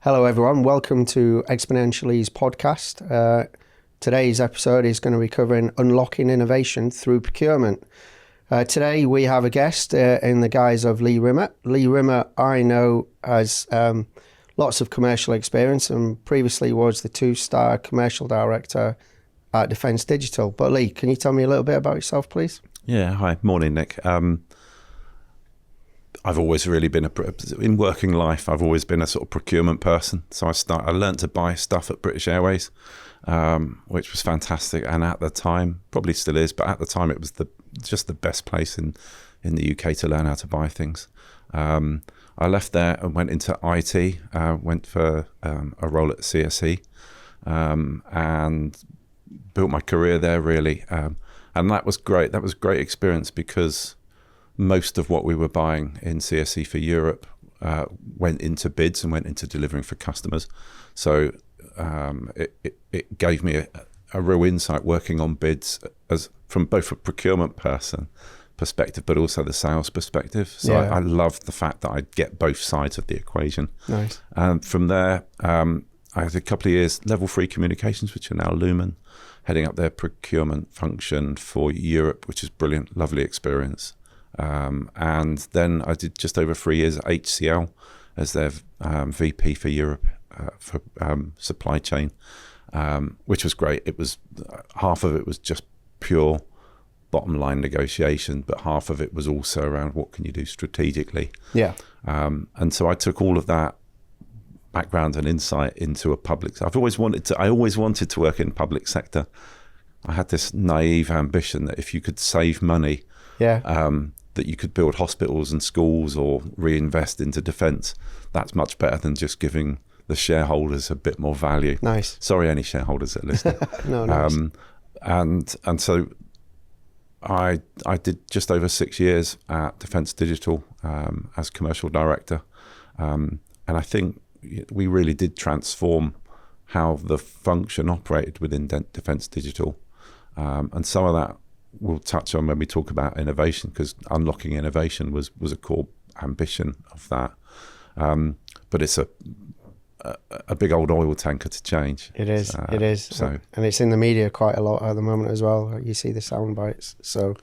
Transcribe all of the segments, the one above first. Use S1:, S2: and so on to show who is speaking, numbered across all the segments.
S1: Hello everyone, welcome to Exponential-e's podcast. Today's episode is going to be covering unlocking innovation through procurement. Today we have a guest in the guise of Lee Rimmer. Lee Rimmer I know has lots of commercial experience and previously was the 2-star commercial director at Defence Digital. But Lee, can you tell me a little bit about yourself, please?
S2: Yeah, hi. Morning, Nick. I've always really been in working life, I've always been a sort of procurement person. So I learned to buy stuff at British Airways, which was fantastic. And at the time, probably still is, but at the time it was just the best place in the UK to learn how to buy things. I left there and went into IT, went for a role at CSE, and built my career there really. And that was great. That was a great experience because most of what we were buying in CSE for Europe went into bids and went into delivering for customers. So it gave me a real insight working on bids as from both a procurement perspective, but also the sales perspective. So I loved the fact that I'd get both sides of the equation.
S1: Nice.
S2: And from there, I had a couple of years level 3 communications, which are now Lumen, heading up their procurement function for Europe, which is brilliant, lovely experience. And then I did just over 3 years at HCL as their VP for Europe for supply chain, which was great. It was half of it was just pure bottom line negotiation, but half of it was also around what can you do strategically.
S1: Yeah.
S2: And so I took all of that background and insight into a public. I always wanted to work in public sector. I had this naive ambition that if you could save money, that you could build hospitals and schools or reinvest into defence. That's much better than just giving the shareholders a bit more value.
S1: Nice.
S2: Sorry, any shareholders that are listening.
S1: No, nice.
S2: And so I did just over 6 years at Defence Digital as commercial director, and I think we really did transform how the function operated within Defence Digital, and some of that we'll touch on when we talk about innovation, because unlocking innovation was a core ambition of that. But it's a big old oil tanker to change.
S1: It is. It is. So, and it's in the media quite a lot at the moment as well. You see the sound bites. So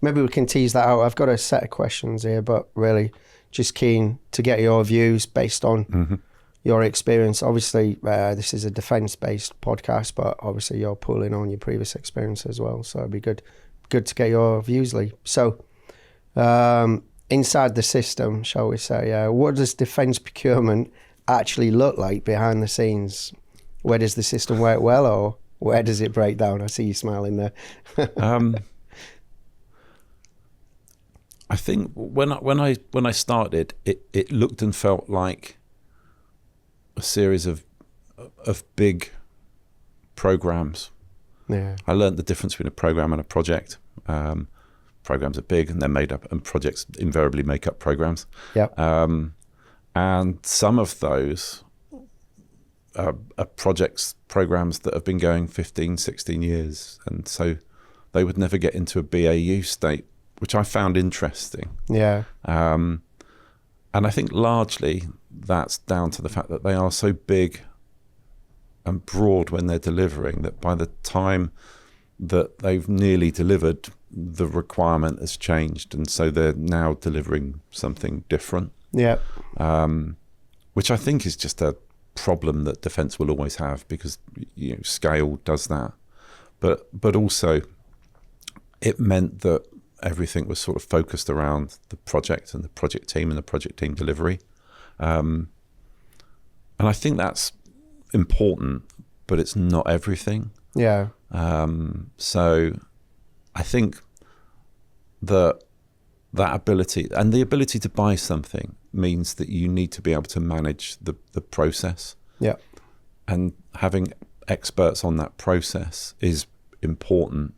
S1: maybe we can tease that out. I've got a set of questions here, but really just keen to get your views based on your experience. Obviously, this is a defence-based podcast, but obviously you're pulling on your previous experience as well. So it'd be good to get your views, Lee. So inside the system, shall we say, what does defence procurement actually look like behind the scenes? Where does the system work well, or where does it break down? I see you smiling there.
S2: I think when I started, it looked and felt like a series of big programs.
S1: Yeah.
S2: I learned the difference between a program and a project. Programs are big and they're made up, and projects invariably make up programs.
S1: Yeah.
S2: And some of those are programs that have been going 15, 16 years. And so they would never get into a BAU state, which I found interesting.
S1: Yeah.
S2: And I think largely that's down to the fact that they are so big and broad when they're delivering, that by the time that they've nearly delivered, the requirement has changed, and so they're now delivering something different.
S1: Yeah.
S2: Which I think is just a problem that defence will always have, because scale does that. But also it meant that everything was sort of focused around the project and the project team and the project team delivery. And I think that's important, but it's not everything.
S1: Yeah.
S2: So I think that ability, and the ability to buy something, means that you need to be able to manage the process.
S1: Yeah.
S2: And having experts on that process is important.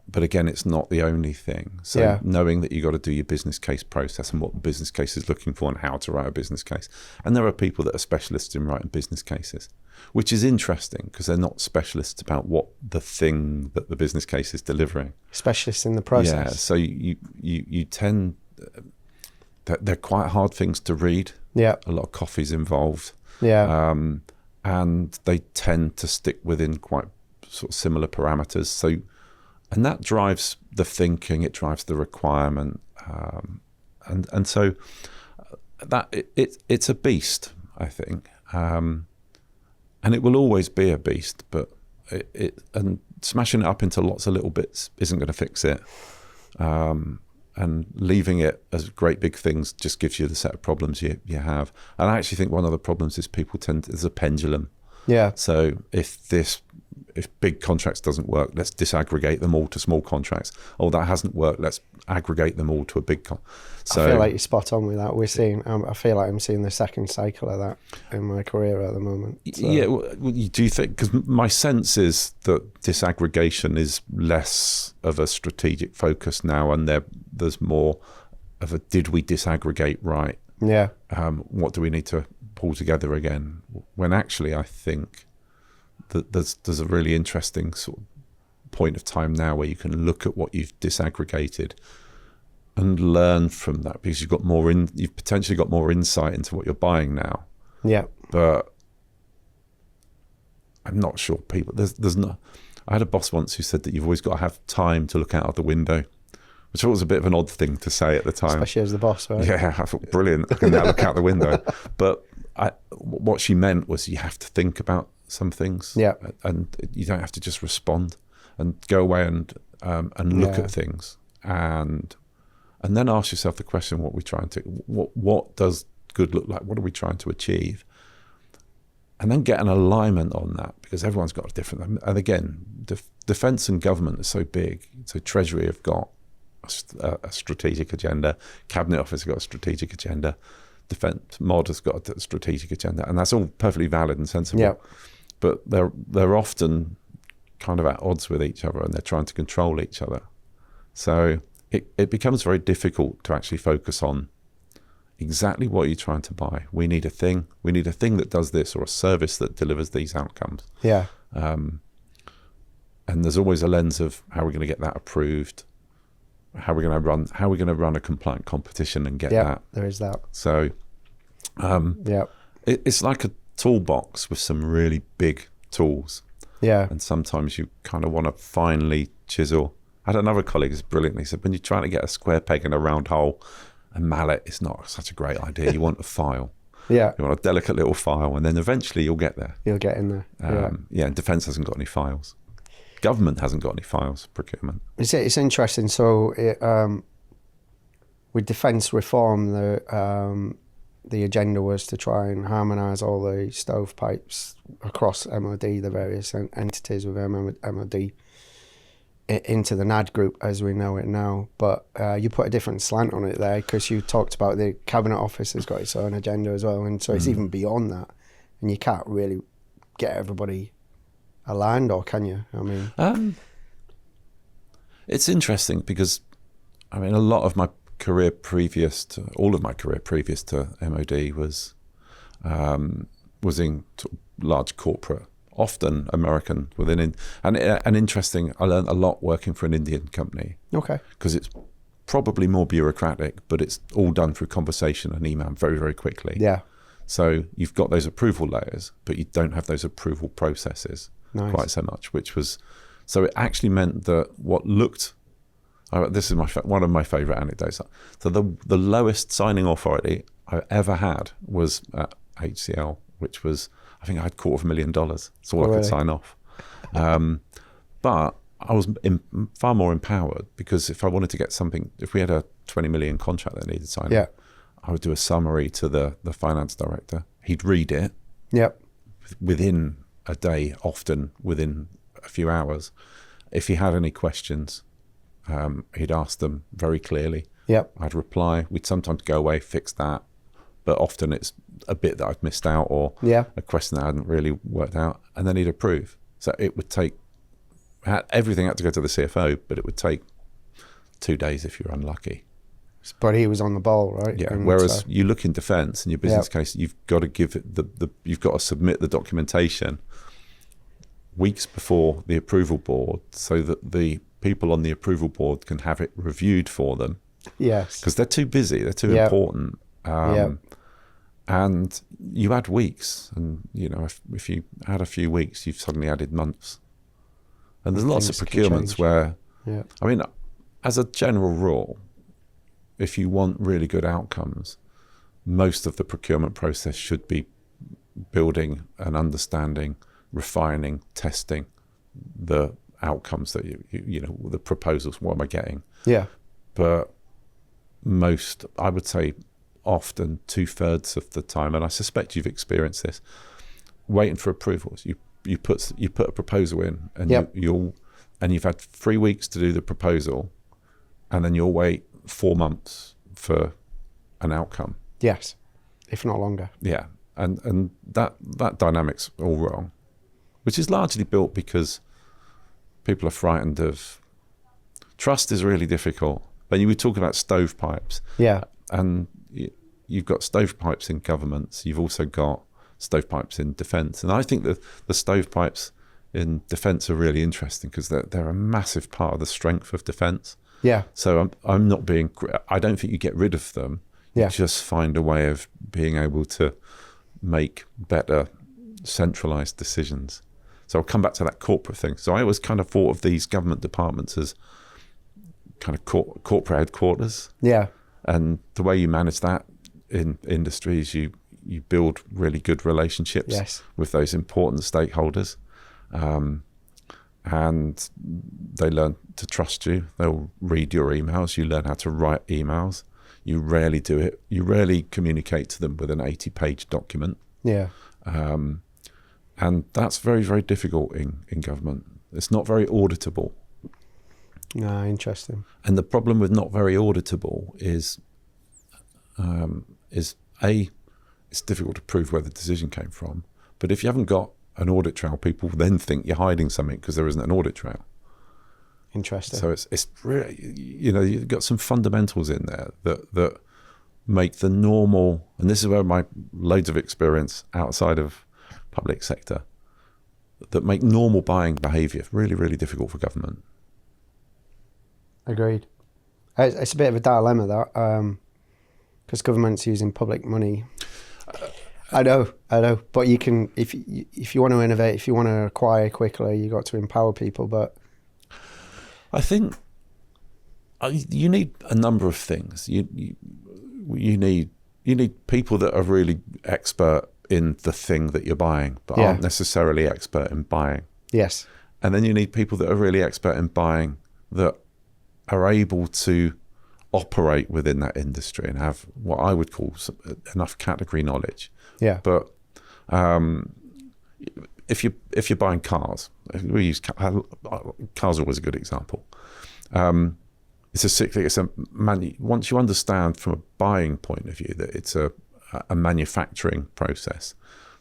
S2: But again, it's not the only thing. So knowing that you got to do your business case process and what the business case is looking for and how to write a business case. And there are people that are specialists in writing business cases, which is interesting because they're not specialists about what the thing that the business case is delivering.
S1: Specialists in the process.
S2: Yeah. So you tend, they're quite hard things to read.
S1: Yeah.
S2: A lot of coffee's involved.
S1: Yeah.
S2: And they tend to stick within quite sort of similar parameters. So, and that drives the thinking, it drives the requirement, and so that it's a beast, I think, and it will always be a beast. But and smashing it up into lots of little bits isn't going to fix it. And leaving it as great big things just gives you the set of problems you have. And I actually think one of the problems is people there's a pendulum.
S1: Yeah.
S2: So if big contracts doesn't work, let's disaggregate them all to small contracts. Oh, that hasn't worked, let's aggregate them all to a big So
S1: I feel like you're spot on with that. I feel like I'm seeing the second cycle of that in my career at the moment. So.
S2: Yeah, do you think, because my sense is that disaggregation is less of a strategic focus now, and there's more of a, did we disaggregate right?
S1: Yeah.
S2: What do we need to pull together again? When actually I think that there's a really interesting sort of point of time now where you can look at what you've disaggregated and learn from that, because you've potentially got more insight into what you're buying now.
S1: Yeah.
S2: But I'm not sure people, there's not, I had a boss once who said that you've always got to have time to look out of the window, which I thought was a bit of an odd thing to say at the time.
S1: Especially as the boss, right?
S2: Yeah, I thought, brilliant, I can now look out the window. But what she meant was you have to think about some things.
S1: Yeah.
S2: And you don't have to just respond, and go away and look at things, and then ask yourself the question: what does good look like? What are we trying to achieve? And then get an alignment on that, because everyone's got a different. And again, defence and government are so big. So Treasury have got a strategic agenda. Cabinet Office have got a strategic agenda. Defence Mod has got a strategic agenda, and that's all perfectly valid and sensible.
S1: Yeah.
S2: But they're often kind of at odds with each other, and they're trying to control each other. So it becomes very difficult to actually focus on exactly what you're trying to buy. We need a thing that does this, or a service that delivers these outcomes.
S1: Yeah.
S2: And there's always a lens of how we're going to get that approved, how we're going to run a compliant competition and get that.
S1: There is that.
S2: So it's like a toolbox with some really big tools.
S1: Yeah.
S2: And sometimes you kind of want to finely chisel. I had another colleague who's brilliantly said, when you're trying to get a square peg in a round hole, a mallet is not such a great idea. You want a file.
S1: Yeah.
S2: You want a delicate little file, and then eventually you'll get there.
S1: You'll get in there.
S2: And defence hasn't got any files. Government hasn't got any files, procurement.
S1: It's interesting. So with defence reform, the agenda was to try and harmonise all the stovepipes across MOD, the various entities with MOD, into the NAD group as we know it now. But you put a different slant on it there, because you talked about the Cabinet Office has got its own agenda as well, and so it's even beyond that, and you can't really get everybody aligned, or can you? I mean,
S2: it's interesting because, I mean, all of my career previous to MOD was in large corporate, often American and interesting. I learned a lot working for an Indian company.
S1: Okay.
S2: Because it's probably more bureaucratic, but it's all done through conversation and email very, very quickly.
S1: Yeah.
S2: So you've got those approval layers, but you don't have those approval processes quite so much, so it actually meant that what looked, this is one of my favourite anecdotes. So the lowest signing authority I ever had was at HCL, which was, I think I had $250,000. That's all I could sign off. But I was far more empowered, because if I wanted to get something, if we had a 20 million contract that needed signing, I would do a summary to the finance director. He'd read it within a day, often within a few hours. If he had any questions, he'd ask them very clearly. I'd reply. We'd sometimes go away, fix that, but often it's a bit that I'd missed out, or a question that hadn't really worked out, and then he'd approve. So it would take, everything had to go to the CFO, but it would take 2 days if you're unlucky.
S1: But he was on the ball, right?
S2: Yeah.
S1: And
S2: whereas you look in defence, in your business case, you've got to give it you've got to submit the documentation weeks before the approval board, so that the people on the approval board can have it reviewed for them.
S1: Yes.
S2: Because they're too busy, they're too important. And you add weeks, and if you add a few weeks, you've suddenly added months. And there's lots of procurements where, I mean, as a general rule, if you want really good outcomes, most of the procurement process should be building and understanding, refining, testing the outcomes that the proposals. What am I getting?
S1: Yeah.
S2: But most, I would say, often 2/3 of the time, and I suspect you've experienced this, waiting for approvals. You put a proposal in, and you've had 3 weeks to do the proposal, and then you'll wait 4 months for an outcome.
S1: Yes, if not longer.
S2: Yeah, and that dynamic's all wrong, which is largely built because people are frightened of trust. Is really difficult. But you were talking about stovepipes.
S1: Yeah,
S2: and you've got stovepipes in governments. You've also got stovepipes in defence, and I think that the stovepipes in defence are really interesting because they're a massive part of the strength of defence.
S1: Yeah.
S2: So I'm not being. I don't think you get rid of them.
S1: Yeah.
S2: You just find a way of being able to make better centralised decisions. So I'll come back to that corporate thing. So I always kind of thought of these government departments as kind of corporate headquarters.
S1: Yeah.
S2: And the way you manage that in industry is you build really good relationships with those important stakeholders. And they learn to trust you. They'll read your emails. You learn how to write emails. You rarely do it. You rarely communicate to them with an 80-page document.
S1: Yeah.
S2: And that's very, very difficult in government. It's not very auditable.
S1: No, interesting.
S2: And the problem with not very auditable is it's difficult to prove where the decision came from. But if you haven't got an audit trail, people then think you're hiding something because there isn't an audit trail.
S1: Interesting.
S2: So it's really, you've got some fundamentals in there that make the normal, and this is where my loads of experience outside of public sector, that make normal buying behaviour really, really difficult for government.
S1: Agreed. It's a bit of a dilemma, that, because government's using public money. I know. But you can, if you want to innovate, if you want to acquire quickly, you got to empower people. But
S2: I think you need a number of things. You need people that are really expert in the thing that you're buying, but aren't necessarily expert in buying.
S1: Yes.
S2: And then you need people that are really expert in buying that are able to operate within that industry and have what I would call enough category knowledge.
S1: Yeah.
S2: But if you're buying cars, we use cars are always a good example. Once you understand from a buying point of view that it's a manufacturing process,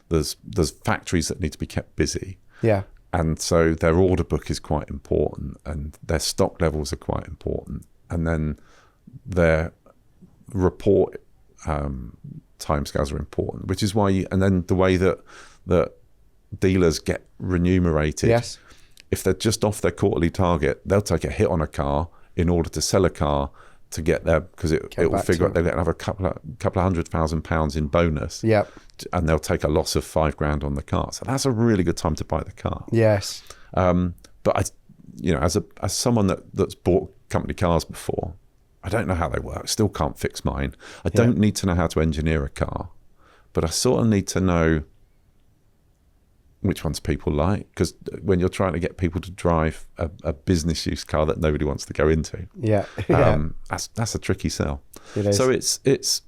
S2: there's factories that need to be kept busy.
S1: Yeah.
S2: And so their order book is quite important, and their stock levels are quite important, and then their report timescales are important, which is why and then the way that dealers get remunerated.
S1: Yes.
S2: If they're just off their quarterly target, they'll take a hit on a car in order to sell a car to get there, because it will figure out they'll get another couple of £100,000 in bonus.
S1: Yeah.
S2: And they'll take a loss of £5,000 on the car. So that's a really good time to buy the car.
S1: Yes.
S2: But as someone that's bought company cars before, I don't know how they work. Still can't fix mine. I don't need to know how to engineer a car, but I sort of need to know which ones people like, because when you're trying to get people to drive a business use car that nobody wants to go into, that's a tricky sell.
S1: It is.
S2: So it's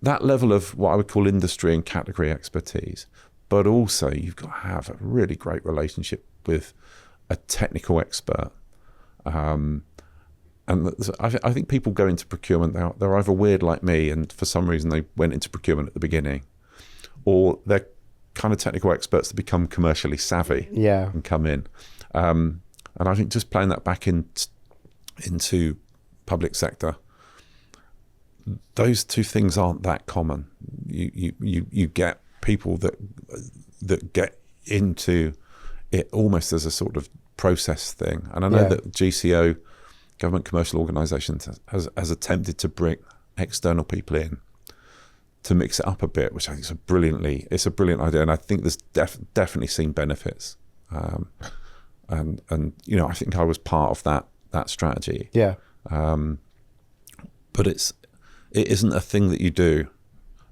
S2: that level of what I would call industry and category expertise, but also you've got to have a really great relationship with a technical expert. And I think people go into procurement, they're either weird like me, and for some reason they went into procurement at the beginning, or they're kind of technical experts to become commercially savvy and come in. And I think just playing that back into public sector, those two things aren't that common. You get people that get into it almost as a sort of process thing. And I know that GCO, Government Commercial Organisations, has attempted to bring external people in. to mix it up a bit, which I think is a brilliant idea, and I think there's definitely seen benefits. And I think I was part of that strategy.
S1: Yeah.
S2: But it isn't a thing that you do.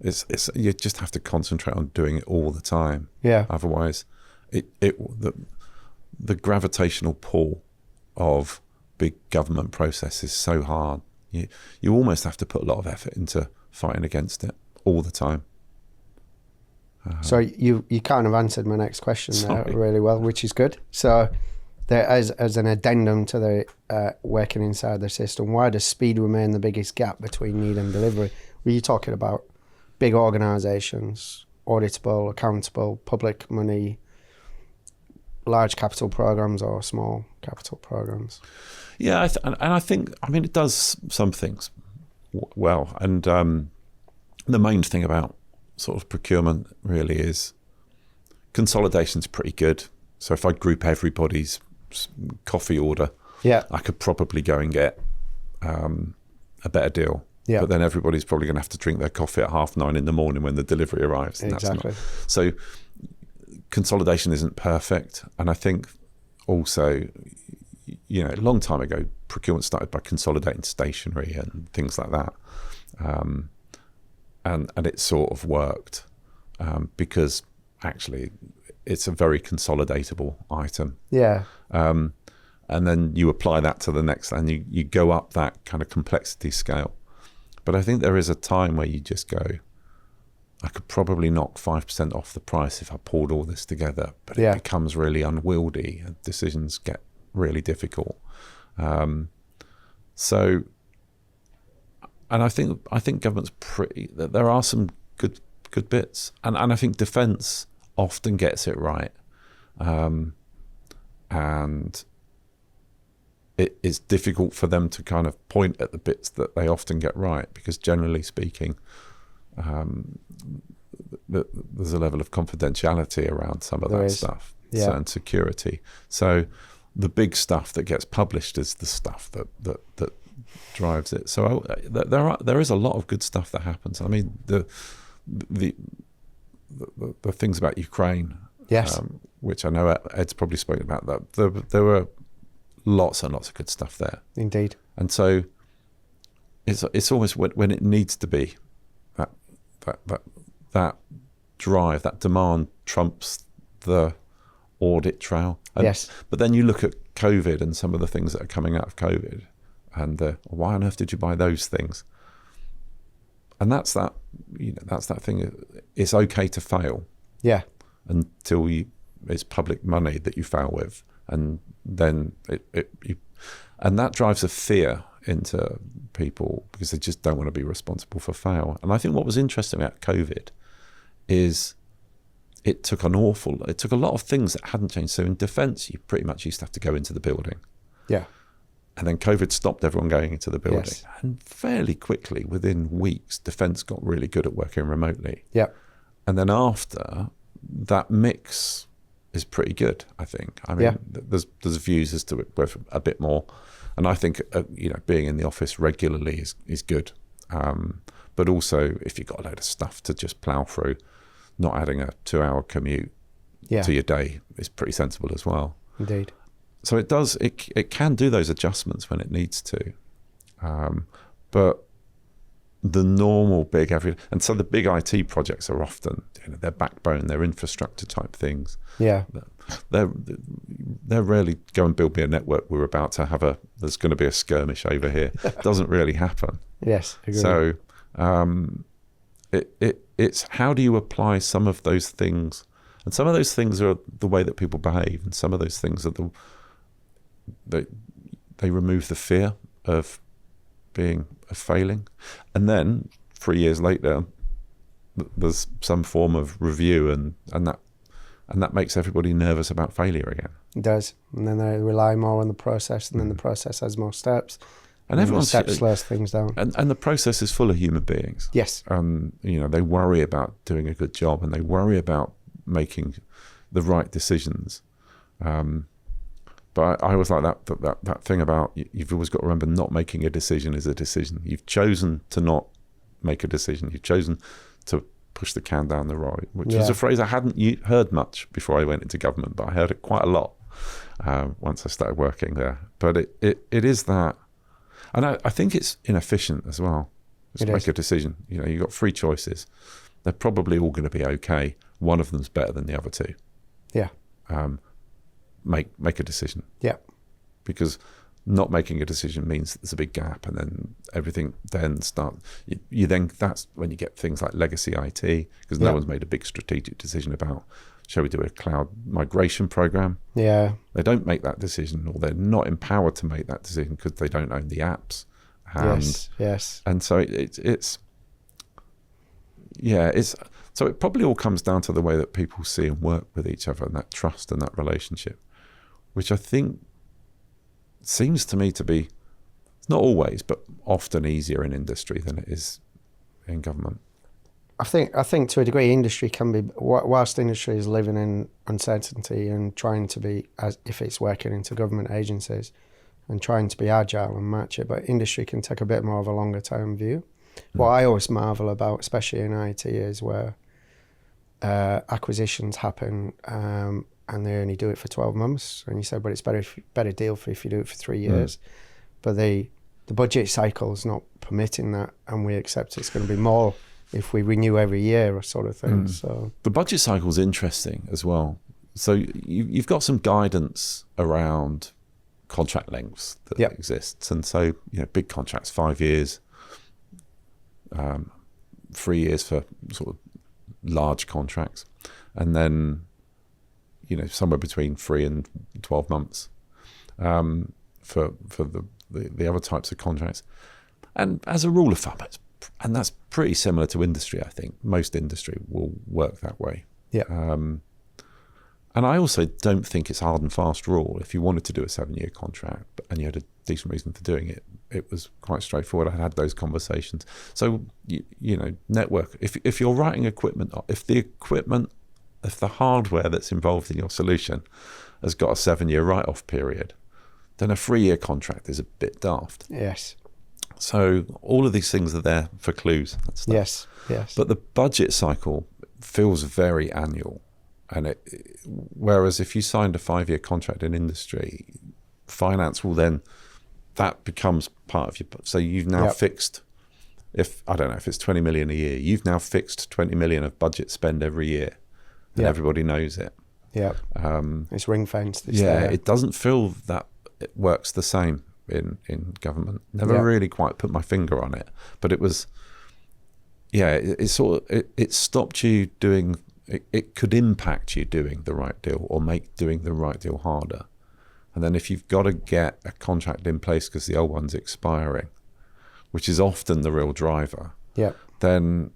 S2: It's you just have to concentrate on doing it all the time.
S1: Yeah.
S2: Otherwise, the gravitational pull of big government process is so hard. You almost have to put a lot of effort into fighting against it all the time.
S1: So you kind of answered my next question there really well, which is good. So there, as an addendum to the working inside the system, why does speed remain the biggest gap between need and delivery? Were you talking about big organisations, auditable, accountable, public money, large capital programs or small capital programs?
S2: Yeah, I think it does some things well, and the main thing about sort of procurement really is consolidation's pretty good. So if I group everybody's coffee order, I could probably go and get a better deal.
S1: Yeah.
S2: But then everybody's probably going to have to drink their coffee at 9:30 in the morning when the delivery arrives. And
S1: exactly.
S2: So consolidation isn't perfect, and I think also, a long time ago, procurement started by consolidating stationery and things like that, and it sort of worked because actually it's a very consolidatable item.
S1: Yeah.
S2: And then you apply that to the next, and you go up that kind of complexity scale. But I think there is a time where you just go, I could probably knock 5% off the price if I poured all this together, but it becomes really unwieldy and decisions get really difficult. So, and I think government's there are some good bits, and I think defence often gets it right, and it is difficult for them to kind of point at the bits that they often get right, because generally speaking, there's a level of confidentiality around some of that stuff, certain security. So the big stuff that gets published is the stuff that drives it. So there is a lot of good stuff that happens. I mean, the things about Ukraine, which I know Ed's probably spoken about, that there were lots and lots of good stuff there.
S1: Indeed.
S2: And so it's almost when it needs to be, that drive, that demand trumps the audit trail. And, but then you look at COVID and some of the things that are coming out of COVID, and why on earth did you buy those things? And that's that thing. It's okay to fail. Yeah. Until it's public money that you fail with, and then and that drives a fear into people because they just don't want to be responsible for fail. And I think what was interesting about COVID is it took a lot of things that hadn't changed. So in defence, you pretty much used to have to go into the building. Yeah. And then COVID stopped everyone going into the building. Yes. And fairly quickly, within weeks, defence got really good at working remotely. Yeah. And then after, that mix is pretty good, I think. I mean, there's views as to it with a bit more. And I think, being in the office regularly is good. But also, if you've got a load of stuff to just plough through, not adding a 2-hour commute to your day is pretty sensible as well. Indeed. So it can do those adjustments when it needs to. But the normal big and so the big IT projects are often, their backbone, their infrastructure type things. Yeah. They're rarely go and build me a network. We're about to there's going to be a skirmish over here. It doesn't really happen. Yes. Agreed. So it's how do you apply some of those things, and some of those things are the way that people behave, and some of those things are they remove the fear of failing, and then 3 years later there's some form of review, and that makes everybody nervous about failure again. It does, and then they rely more on the process, and then the process has more steps. And everyone slows things down. And the process is full of human beings. Yes. They worry about doing a good job, and they worry about making the right decisions. But I always like that thing about you've always got to remember, not making a decision is a decision. You've chosen to not make a decision. You've chosen to push the can down the road, which was a phrase I hadn't heard much before I went into government, but I heard it quite a lot once I started working there. But it is that, and I think it's inefficient as well. Just make a decision. You've got three choices. They're probably all going to be okay. One of them's better than the other two.
S1: Yeah.
S2: Make a decision.
S1: Yeah.
S2: Because not making a decision means there's a big gap, and then everything then starts. You then, that's when you get things like legacy IT, because no one's made a big strategic decision about, shall we do a cloud migration program?
S1: Yeah.
S2: They don't make that decision, or they're not empowered to make that decision because they don't own the apps.
S1: Yes.
S2: And so so it probably all comes down to the way that people see and work with each other, and that trust and that relationship, which I think seems to me to be, not always, but often easier in industry than it is in government.
S1: I think to a degree industry can be, whilst industry is living in uncertainty and trying to be, as if it's working into government agencies, and trying to be agile and match it, but industry can take a bit more of a longer term view. What I always marvel about, especially in IT, is where acquisitions happen and they only do it for 12 months, and you say, but it's better deal for if you do it for 3 years. But the budget cycle's not permitting that, and we accept it's going to be more if we renew every year or sort of thing. So
S2: the budget cycle's interesting as well. So you've got some guidance around contract lengths that exists, and so big contracts, 5 years, 3 years for sort of large contracts, and then somewhere between 3 and 12 months for the other types of contracts. And as a rule of thumb, and that's pretty similar to industry. I think most industry will work that way. And I also don't think it's hard and fast rule. If you wanted to do a 7-year contract and you had a decent reason for doing it, it was quite straightforward. I had those conversations. So, network, if you're writing equipment, if the hardware that's involved in your solution has got a 7-year write-off period, then a 3-year contract is a bit daft.
S1: Yes.
S2: So all of these things are there for clues and stuff.
S1: Yes.
S2: But the budget cycle feels very annual. And whereas if you signed a 5-year contract in industry, finance will then, that becomes part of your, so you've now fixed, I don't know if it's 20 million a year, you've now fixed 20 million of budget spend every year, and everybody knows it. It's ring fenced.
S1: It
S2: doesn't feel that it works the same in government. Never really quite put my finger on it, but it was, it stopped you doing. It could impact you doing the right deal, or make doing the right deal harder. And then if you've got to get a contract in place because the old one's expiring, which is often the real driver, then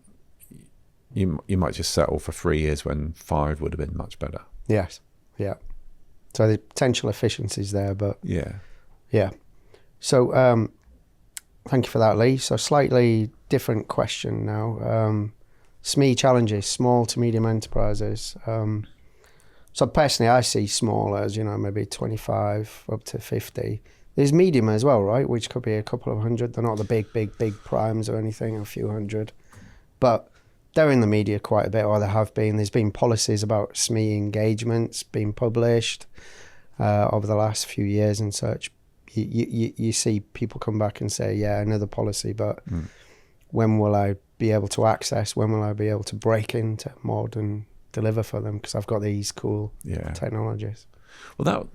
S2: you might just settle for 3 years when 5 would have been much better.
S1: Yes. So the potential efficiencies there, but So thank you for that, Lee. So slightly different question now. SME challenges, small to medium enterprises. So personally, I see small as, maybe 25 up to 50. There's medium as well, right? Which could be a couple of hundred. They're not the big primes or anything, a few hundred. But they're in the media quite a bit, or they have been. There's been policies about SME engagements being published over the last few years and such. You see people come back and say, another policy, but when will I be able to access, when will I be able to break into mod and deliver for them, because I've got these cool technologies.
S2: Well,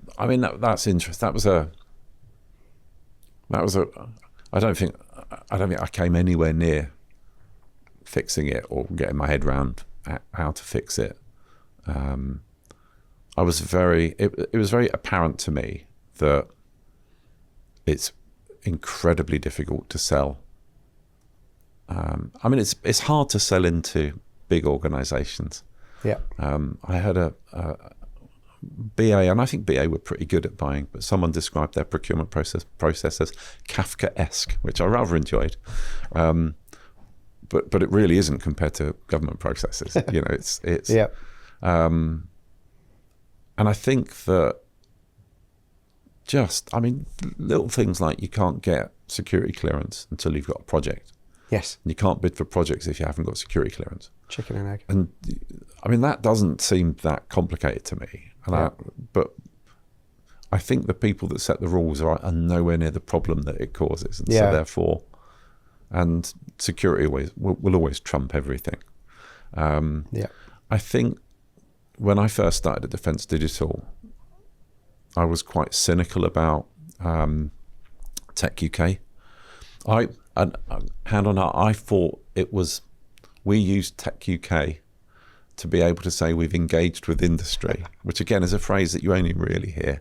S2: that's interesting. I don't think I came anywhere near fixing it or getting my head around how to fix it. It was very apparent to me that it's incredibly difficult to sell. It's hard to sell into big organizations. I had a BA, and I think BA were pretty good at buying, but someone described their procurement process as Kafka-esque, which I rather enjoyed. But it really isn't compared to government processes. And I think that little things like you can't get security clearance until you've got a project.
S1: Yes.
S2: You can't bid for projects if you haven't got security clearance.
S1: Chicken and egg.
S2: And I mean, that doesn't seem that complicated to me. And but I think the people that set the rules are nowhere near the problem that it causes. And so therefore, and security will always trump everything. I think when I first started at Defence Digital, I was quite cynical about Tech UK. And hand on heart, I thought we used Tech UK to be able to say we've engaged with industry, which again is a phrase that you only really hear.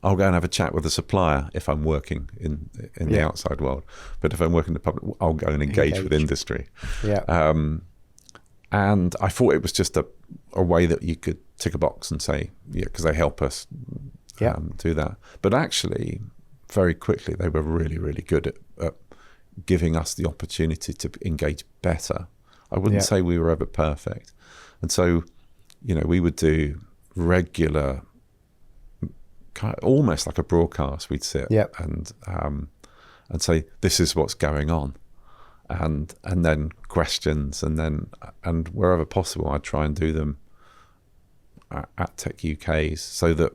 S2: I'll go and have a chat with a supplier if I'm working in the outside world, but if I'm working in the public, I'll go and engage with industry. And I thought it was just a way that you could tick a box and say, because they help us do that. But actually, very quickly, they were really, really good at giving us the opportunity to engage better. I wouldn't say we were ever perfect. And so, we would do regular, kind of almost like a broadcast. We'd sit and say, this is what's going on. And then questions, and wherever possible, I'd try and do them at Tech UK's, so that,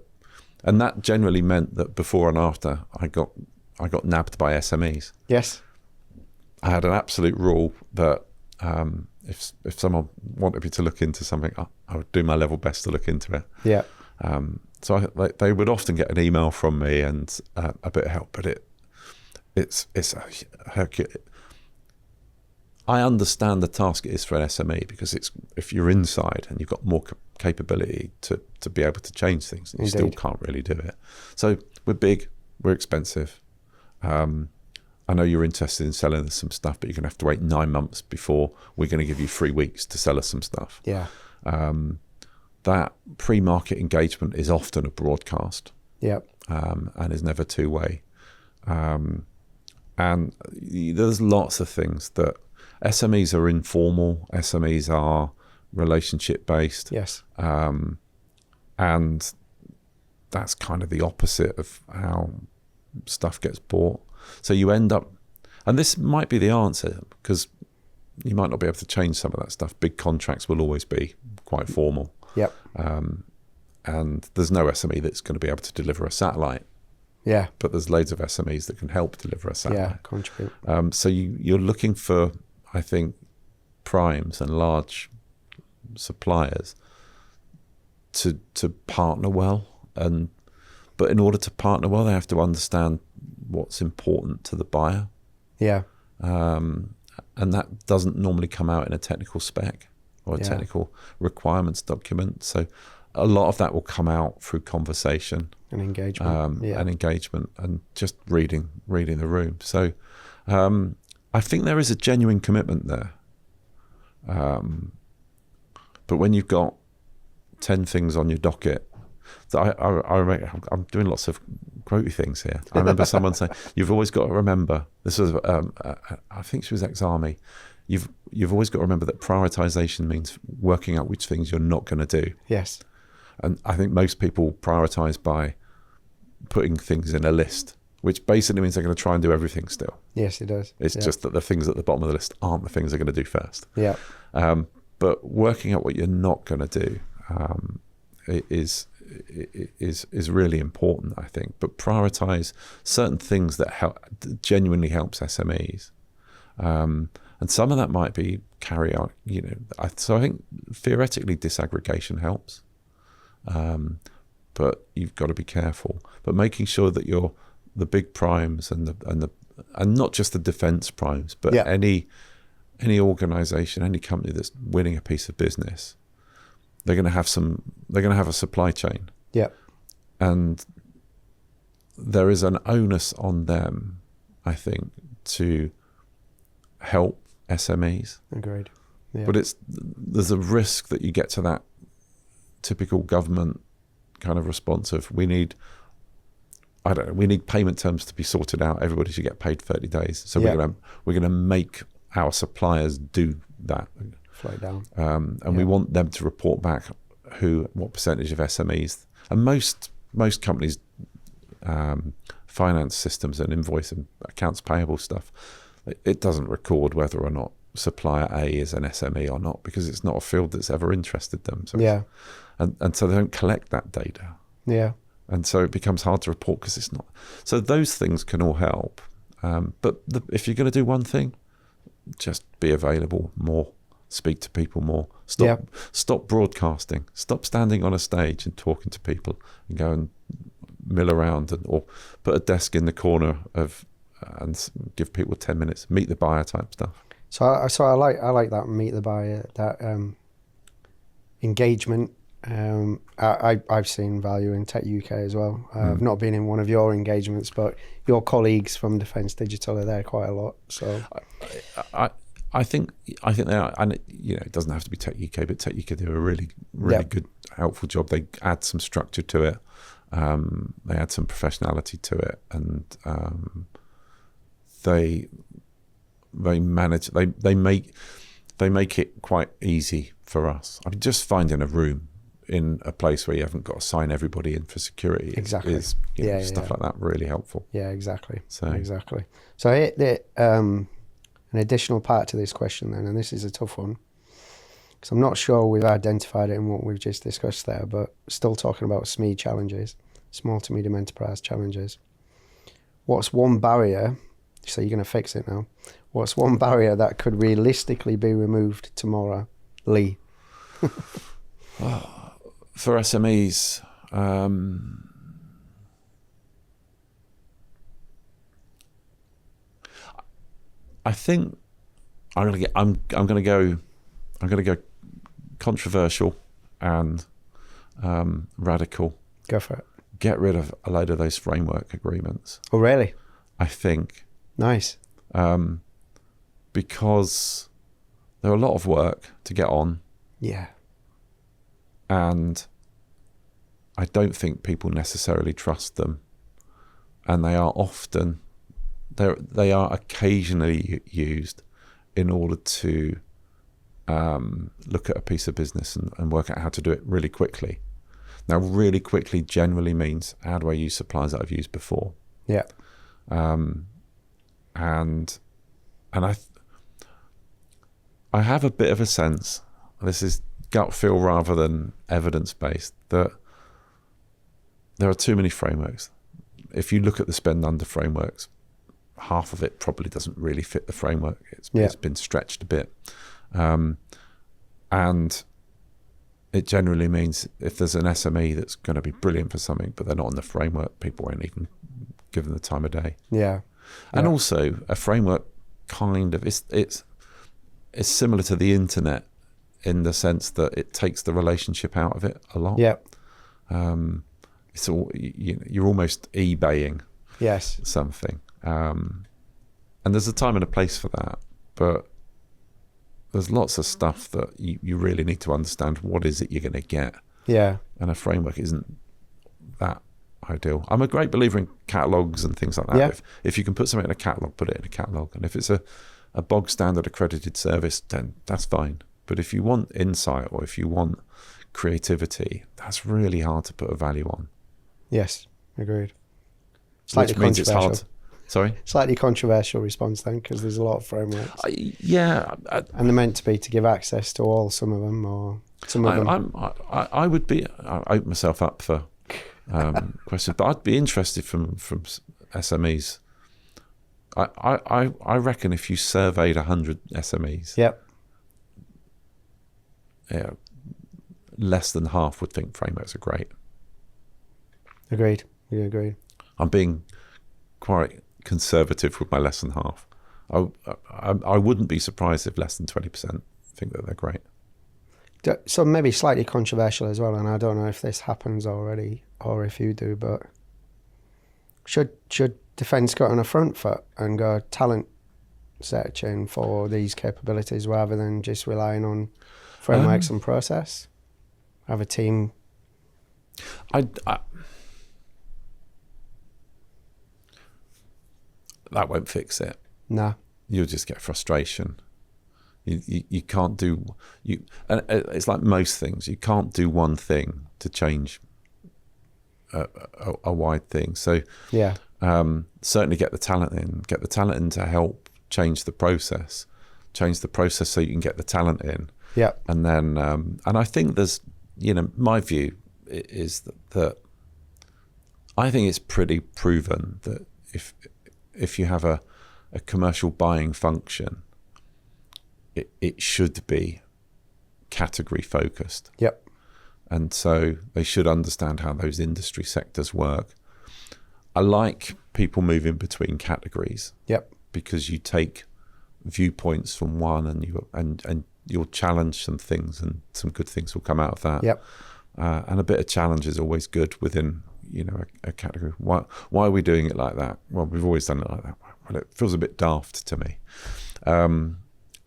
S2: and that generally meant that before and after I got nabbed by SMEs.
S1: Yes,
S2: I had an absolute rule that if someone wanted me to look into something, I would do my level best to look into it.
S1: Yeah.
S2: So they would often get an email from me and a bit of help, but it's a Herculean. I understand the task it is for an SME, because if you're inside and you've got more capability to be able to change things, you still can't really do it. So we're big, we're expensive. I know you're interested in selling us some stuff, but you're going to have to wait 9 months before we're going to give you 3 weeks to sell us some stuff.
S1: Yeah.
S2: That pre-market engagement is often a broadcast.
S1: Yeah.
S2: And is never two-way. And there's lots of things that SMEs are informal, SMEs are relationship-based.
S1: Yes.
S2: And that's kind of the opposite of how stuff gets bought. So you end up, and this might be the answer, because you might not be able to change some of that stuff. Big contracts will always be quite formal.
S1: Yep.
S2: And there's no SME that's going to be able to deliver a satellite.
S1: Yeah.
S2: But there's loads of SMEs that can help deliver a satellite.
S1: Yeah, contribute.
S2: So you're looking for, I think, primes and large suppliers to partner well. But in order to partner well, they have to understand what's important to the buyer.
S1: Yeah.
S2: And that doesn't normally come out in a technical spec or a technical requirements document. So a lot of that will come out through conversation
S1: and engagement.
S2: and engagement, and just reading the room. So I think there is a genuine commitment there. But when you've got 10 things on your docket, so I'm doing lots of quotey things here. I remember someone saying, "You've always got to remember." This was, I think she was ex-army. You've always got to remember that prioritization means working out which things you're not going to do.
S1: Yes.
S2: And I think most people prioritize by putting things in a list, which basically means they're going to try and do everything still.
S1: Yes, it does.
S2: It's just that the things at the bottom of the list aren't the things they're going to do first.
S1: Yeah.
S2: But working out what you're not going to do is really important, I think. But prioritize certain things that genuinely helps SMEs. And some of that might be carry out, so I think theoretically disaggregation helps. But you've got to be careful. But making sure that you're the big primes and not just the defence primes, but any organisation, any company that's winning a piece of business, they're going to have a supply chain.
S1: Yeah. And
S2: there is an onus on them, I think, to help SMEs.
S1: Agreed. Yeah.
S2: But there's a risk that you get to that typical government kind of response of we need payment terms to be sorted out. Everybody should get paid 30 days. So we're gonna make our suppliers do that.
S1: Float down.
S2: And we want them to report back what percentage of SMEs, and most companies, finance systems and invoice and accounts payable stuff, it doesn't record whether or not supplier A is an SME or not, because it's not a field that's ever interested them. So
S1: Yeah.
S2: and so they don't collect that data.
S1: Yeah.
S2: And so it becomes hard to report because it's not. So those things can all help. But if you're going to do one thing, just be available more, speak to people more, stop broadcasting, stop standing on a stage and talking to people, and go and mill around, or put a desk in the corner and give people 10 minutes, meet the buyer type stuff.
S1: So I like that meet the buyer, that engagement. I've seen value in Tech UK as well. I've not been in one of your engagements, but your colleagues from Defence Digital are there quite a lot. So
S2: I think they are, and it doesn't have to be Tech UK, but Tech UK do a really good, helpful job. They add some structure to it. They add some professionality to it, and they manage. They make it quite easy for us. I mean, just finding a room in a place where you haven't got to sign everybody in for security is stuff like that really helpful.
S1: Yeah, exactly.
S2: So
S1: an additional part to this question then, and this is a tough one, because I'm not sure we've identified it in what we've just discussed there, but still talking about SME challenges, small to medium enterprise challenges. What's one barrier, so you're going to fix it now, what's one barrier that could realistically be removed tomorrow, Lee?
S2: For SMEs, I think I'm going to go controversial and radical.
S1: Go for it.
S2: Get rid of a load of those framework agreements.
S1: Oh, really?
S2: I think.
S1: Nice.
S2: Because they're a lot of work to get on.
S1: Yeah.
S2: And I don't think people necessarily trust them, and they are occasionally used in order to look at a piece of business and work out how to do it really quickly. Now, really quickly generally means, how do I use suppliers that I've used before?
S1: Yeah.
S2: And I have a bit of a sense, this is gut feel rather than evidence-based, that there are too many frameworks. If you look at the spend under frameworks, half of it probably doesn't really fit the framework. It's been stretched a bit. And it generally means if there's an SME that's going to be brilliant for something, but they're not in the framework, people won't even give them the time of day.
S1: Yeah.
S2: And also a framework kind of, it's similar to the internet in the sense that it takes the relationship out of it a lot.
S1: Yeah.
S2: It's all, you're almost eBaying something. And there's a time and a place for that, but there's lots of stuff that you really need to understand what is it you're going to get.
S1: Yeah.
S2: And a framework isn't that ideal. I'm a great believer in catalogues and things like that.
S1: Yeah.
S2: If you can put something in a catalogue, put it in a catalogue. And if it's a bog standard accredited service, then that's fine. But if you want insight or if you want creativity, that's really hard to put a value on.
S1: Yes, agreed. Slightly
S2: Which means it's
S1: controversial.
S2: hard. Sorry?
S1: Slightly controversial response then, because there's a lot of frameworks.
S2: And
S1: they're meant to be to give access to all, some of them, or some of them.
S2: I would be, I open myself up for questions, but I'd be interested from SMEs. I reckon if you surveyed 100 SMEs,
S1: Yep.
S2: Yeah, less than half would think frameworks are great.
S1: Agreed. You agree.
S2: I'm being quite conservative with my less than half. I wouldn't be surprised if less than 20% think that they're great.
S1: So maybe slightly controversial as well, and I don't know if this happens already or if you do, but should Defence go on a front foot and go talent searching for these capabilities rather than just relying on frameworks and process? Have a team?
S2: That won't fix it.
S1: Nah.
S2: You'll just get frustration. You can't do and it's like most things. You can't do one thing to change a wide thing. So
S1: yeah,
S2: certainly get the talent in to help change the process so you can get the talent in.
S1: Yeah.
S2: And then, and I think there's, my view is that I think it's pretty proven that if you have a commercial buying function, it should be category focused.
S1: Yep.
S2: And so they should understand how those industry sectors work. I like people moving between categories.
S1: Yep.
S2: Because you take viewpoints from one and you'll challenge some things, and some good things will come out of that.
S1: Yep.
S2: And a bit of challenge is always good within a category. Why are we doing it like that? Well, we've always done it like that. Well, it feels a bit daft to me.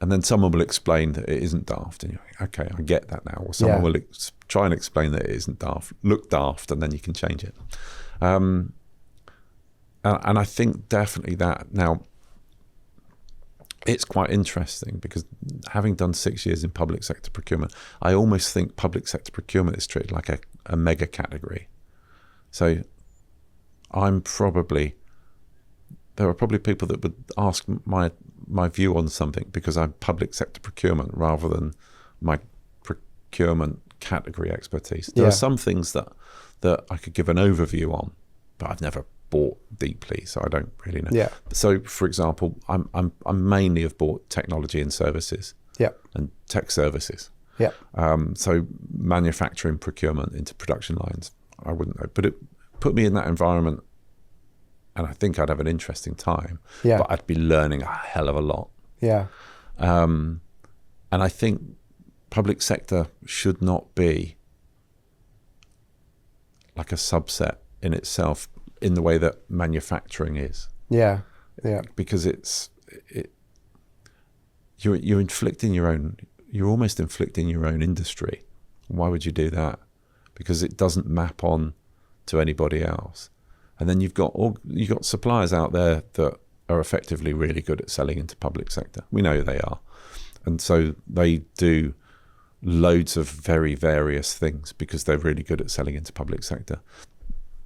S2: And then someone will explain that it isn't daft, and you're like, okay, I get that now. Or someone will try and explain that it isn't daft, look daft, and then you can change it. And I think definitely that. Now, it's quite interesting because having done 6 years in public sector procurement, I almost think public sector procurement is treated like a mega category. So there are probably people that would ask my view on something because I'm public sector procurement rather than my procurement category expertise. There are some things that I could give an overview on, but I've never bought deeply, so I don't really know.
S1: Yeah.
S2: So, for example, I'm mainly have bought technology and services.
S1: Yeah.
S2: And tech services.
S1: Yeah.
S2: So manufacturing procurement into production lines, I wouldn't know, but it put me in that environment, and I think I'd have an interesting time.
S1: Yeah.
S2: But I'd be learning a hell of a lot.
S1: Yeah.
S2: And I think public sector should not be like a subset in itself in the way that manufacturing is.
S1: Yeah. Yeah.
S2: Because you're inflicting you're almost inflicting your own industry. Why would you do that? Because it doesn't map on to anybody else. And then you've got suppliers out there that are effectively really good at selling into public sector. We know they are. And so they do loads of very various things because they're really good at selling into public sector.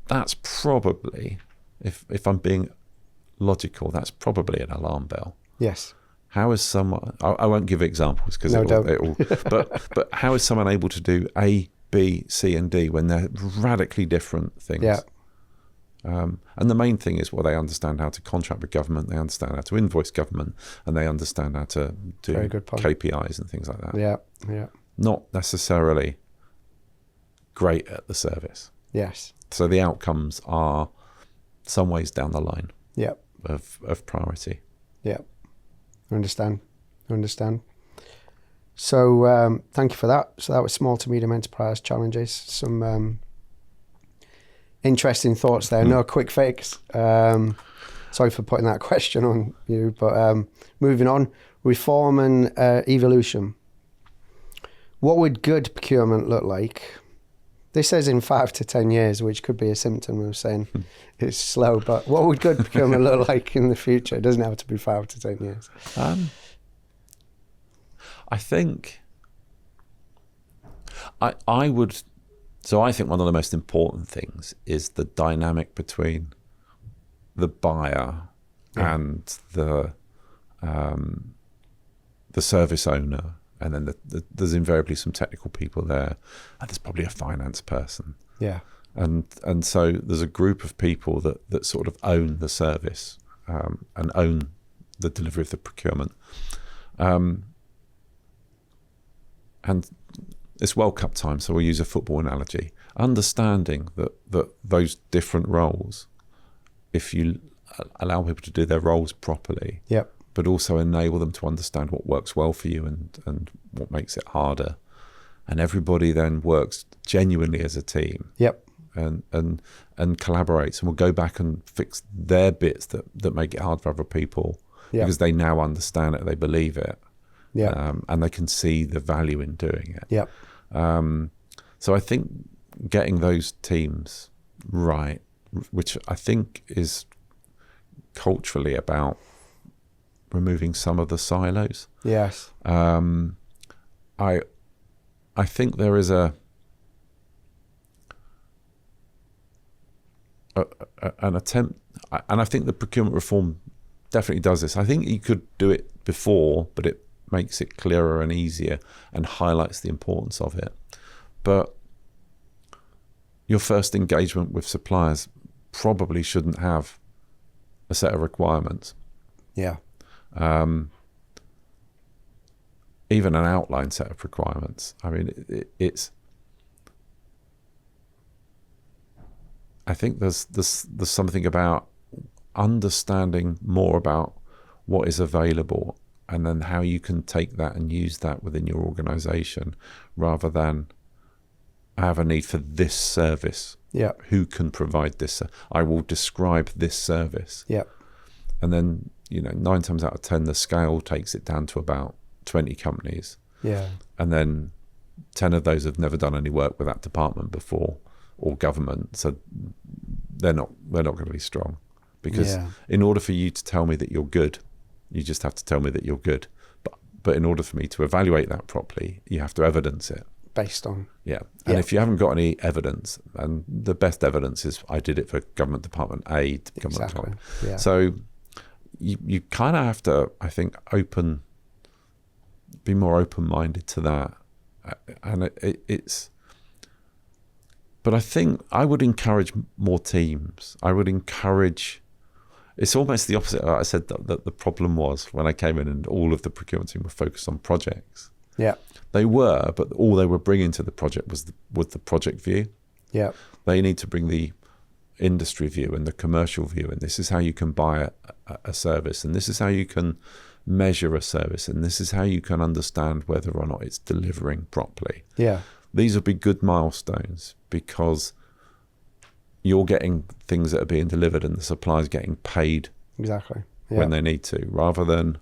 S2: That's probably, if I'm being logical, that's probably an alarm bell.
S1: Yes.
S2: How is someone, I won't give examples because but how is someone able to do A, B, C, and D when they're radically different things?
S1: Yeah.
S2: And the main thing is, they understand how to contract with government, they understand how to invoice government, and they understand how to do KPIs and things like that.
S1: Yeah, yeah.
S2: Not necessarily great at the service.
S1: Yes.
S2: So the outcomes are some ways down the line.
S1: Yeah.
S2: Of priority.
S1: Yeah. I understand. So thank you for that. So that was small to medium enterprise challenges. Some interesting thoughts there. No quick fix. Sorry for putting that question on you, but moving on. Reform and evolution. What would good procurement look like? This says in 5 to 10 years, which could be a symptom of saying it's slow, but what would good procurement look like in the future? It doesn't have to be 5 to 10 years.
S2: I think I would. So I think one of the most important things is the dynamic between the buyer and the service owner, and then there's invariably some technical people there, and there's probably a finance person.
S1: Yeah.
S2: And so there's a group of people that sort of own the service and own the delivery of the procurement. And it's World Cup time, so we'll use a football analogy. Understanding that those different roles, if you allow people to do their roles properly,
S1: yep,
S2: but also enable them to understand what works well for you and what makes it harder, and everybody then works genuinely as a team,
S1: yep,
S2: and collaborates, and will go back and fix their bits that make it hard for other people,
S1: yep,
S2: because they now understand it, they believe it.
S1: Yeah,
S2: and they can see the value in doing it.
S1: Yep.
S2: So I think getting those teams right, which I think is culturally about removing some of the silos.
S1: Yes.
S2: I think there is an attempt, and I think the procurement reform definitely does this. I think you could do it before, but it makes it clearer and easier and highlights the importance of it. But your first engagement with suppliers probably shouldn't have a set of requirements.
S1: Yeah.
S2: Even an outline set of requirements. I mean, it's. I think there's something about understanding more about what is available, and then how you can take that and use that within your organization, rather than I have a need for this service.
S1: Yeah.
S2: Who can provide this? I will describe this service.
S1: Yeah.
S2: And then, 9 times out of 10, the scale takes it down to about 20 companies.
S1: Yeah.
S2: And then 10 of those have never done any work with that department before, or government. So they're not going to be strong. Because in order for you to tell me that you're good, you just have to tell me that you're good. But in order for me to evaluate that properly, you have to evidence it.
S1: Based on.
S2: Yeah. And if you haven't got any evidence, and the best evidence is I did it for government department A, government department.
S1: Yeah.
S2: So you kind of have to, I think, be more open-minded to that. And it's, but I think I would encourage more teams. I would encourage, it's almost the opposite. I said that the problem was when I came in and all of the procurement team were focused on projects.
S1: Yeah.
S2: They were, but all they were bringing to the project was the project view.
S1: Yeah.
S2: They need to bring the industry view and the commercial view, and this is how you can buy a service, and this is how you can measure a service, and this is how you can understand whether or not it's delivering properly.
S1: Yeah.
S2: These will be good milestones because you're getting things that are being delivered and the supplier's getting paid
S1: Exactly.
S2: when they need to, rather than,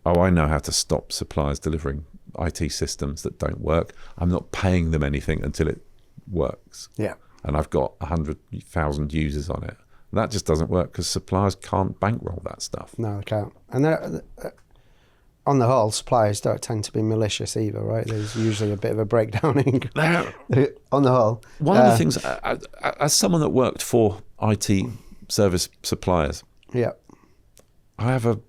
S2: I know how to stop suppliers delivering IT systems that don't work. I'm not paying them anything until it works.
S1: Yeah.
S2: And I've got 100,000 users on it. That just doesn't work because suppliers can't bankroll that stuff.
S1: No, they can't. And on the whole, suppliers don't tend to be malicious either, right? There's usually a bit of a breakdown on the whole.
S2: One of the things, as someone that worked for IT service suppliers, I have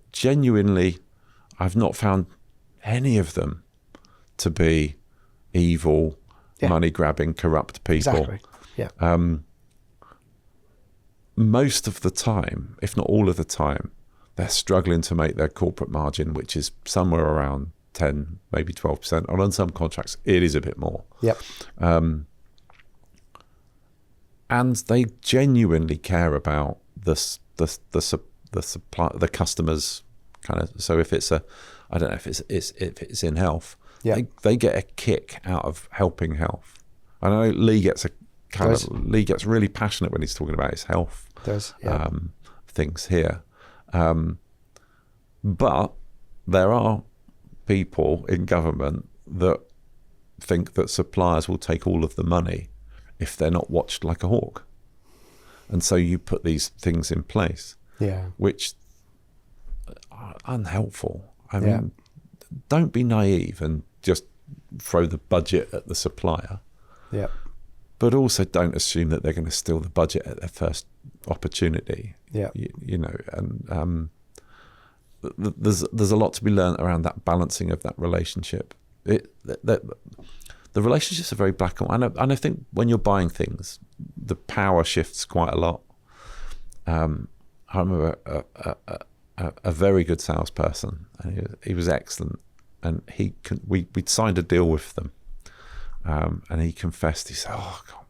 S2: I've not found any of them to be evil, money-grabbing, corrupt people.
S1: Exactly. Yeah.
S2: Most of the time, if not all of the time, they're struggling to make their corporate margin, which is somewhere around 10, maybe 12%. And on some contracts, it is a bit more.
S1: Yep.
S2: And they genuinely care about the supply, the customers kind of. So if it's I don't know if it's in health, they get a kick out of helping health. I know Lee gets really passionate when he's talking about his health things here. But there are people in government that think that suppliers will take all of the money if they're not watched like a hawk. And so you put these things in place, which are unhelpful. I mean, don't be naive and just throw the budget at the supplier.
S1: Yeah.
S2: But also don't assume that they're going to steal the budget at their first opportunity.
S1: Yeah.
S2: And there's a lot to be learned around that balancing of that relationship. The relationships are very black and white. And I think when you're buying things, the power shifts quite a lot. I remember a very good salesperson, and he was excellent. And we'd signed a deal with them. And he confessed, he said, God.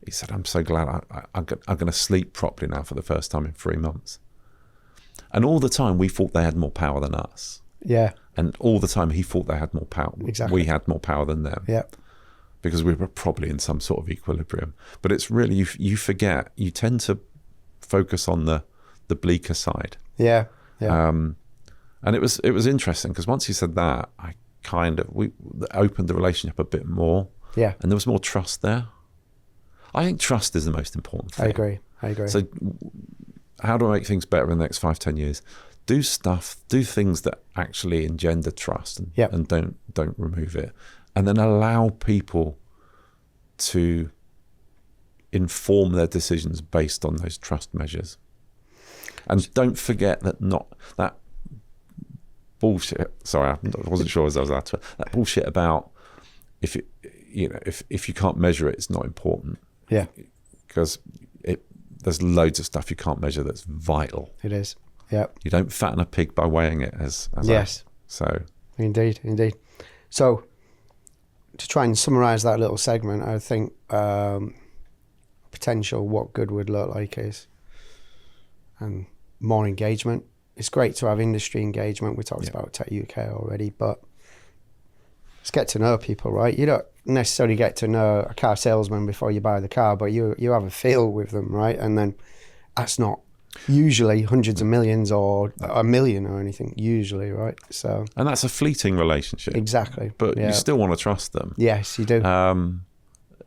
S2: He said, I'm so glad I'm going to sleep properly now for the first time in 3 months. And all the time we thought they had more power than us. Yeah. And all the time he thought they had more power. Exactly. We had more power than them. Yeah. Because we were probably in some sort of equilibrium. But it's really, you forget, you tend to focus on the bleaker side. Yeah. Yeah. And it was interesting because once he said that, we opened the relationship a bit more. Yeah. And there was more trust there. I think trust is the most important thing. I agree. So how do I make things better in the next 5-10 years? Do things that actually engender trust and don't remove it. And then allow people to inform their decisions based on those trust measures. And don't forget that that bullshit. Sorry, I wasn't sure as I was allowed to. That bullshit about if you can't measure it, it's not important.
S1: Yeah,
S2: because there's loads of stuff you can't measure that's vital.
S1: it is. Yeah,
S2: you don't fatten a pig by weighing it, as
S1: yes.
S2: So
S1: indeed. So to try and summarise that little segment, I think potential what good would look like is more engagement. It's great to have industry engagement. We talked about Tech UK already, but let's get to know people, right? You don't necessarily get to know a car salesman before you buy the car, but you have a feel with them, right? And then that's not usually hundreds of millions or a million or anything, usually, right? So,
S2: and that's a fleeting relationship.
S1: Exactly.
S2: But you still want to trust them.
S1: Yes, you do.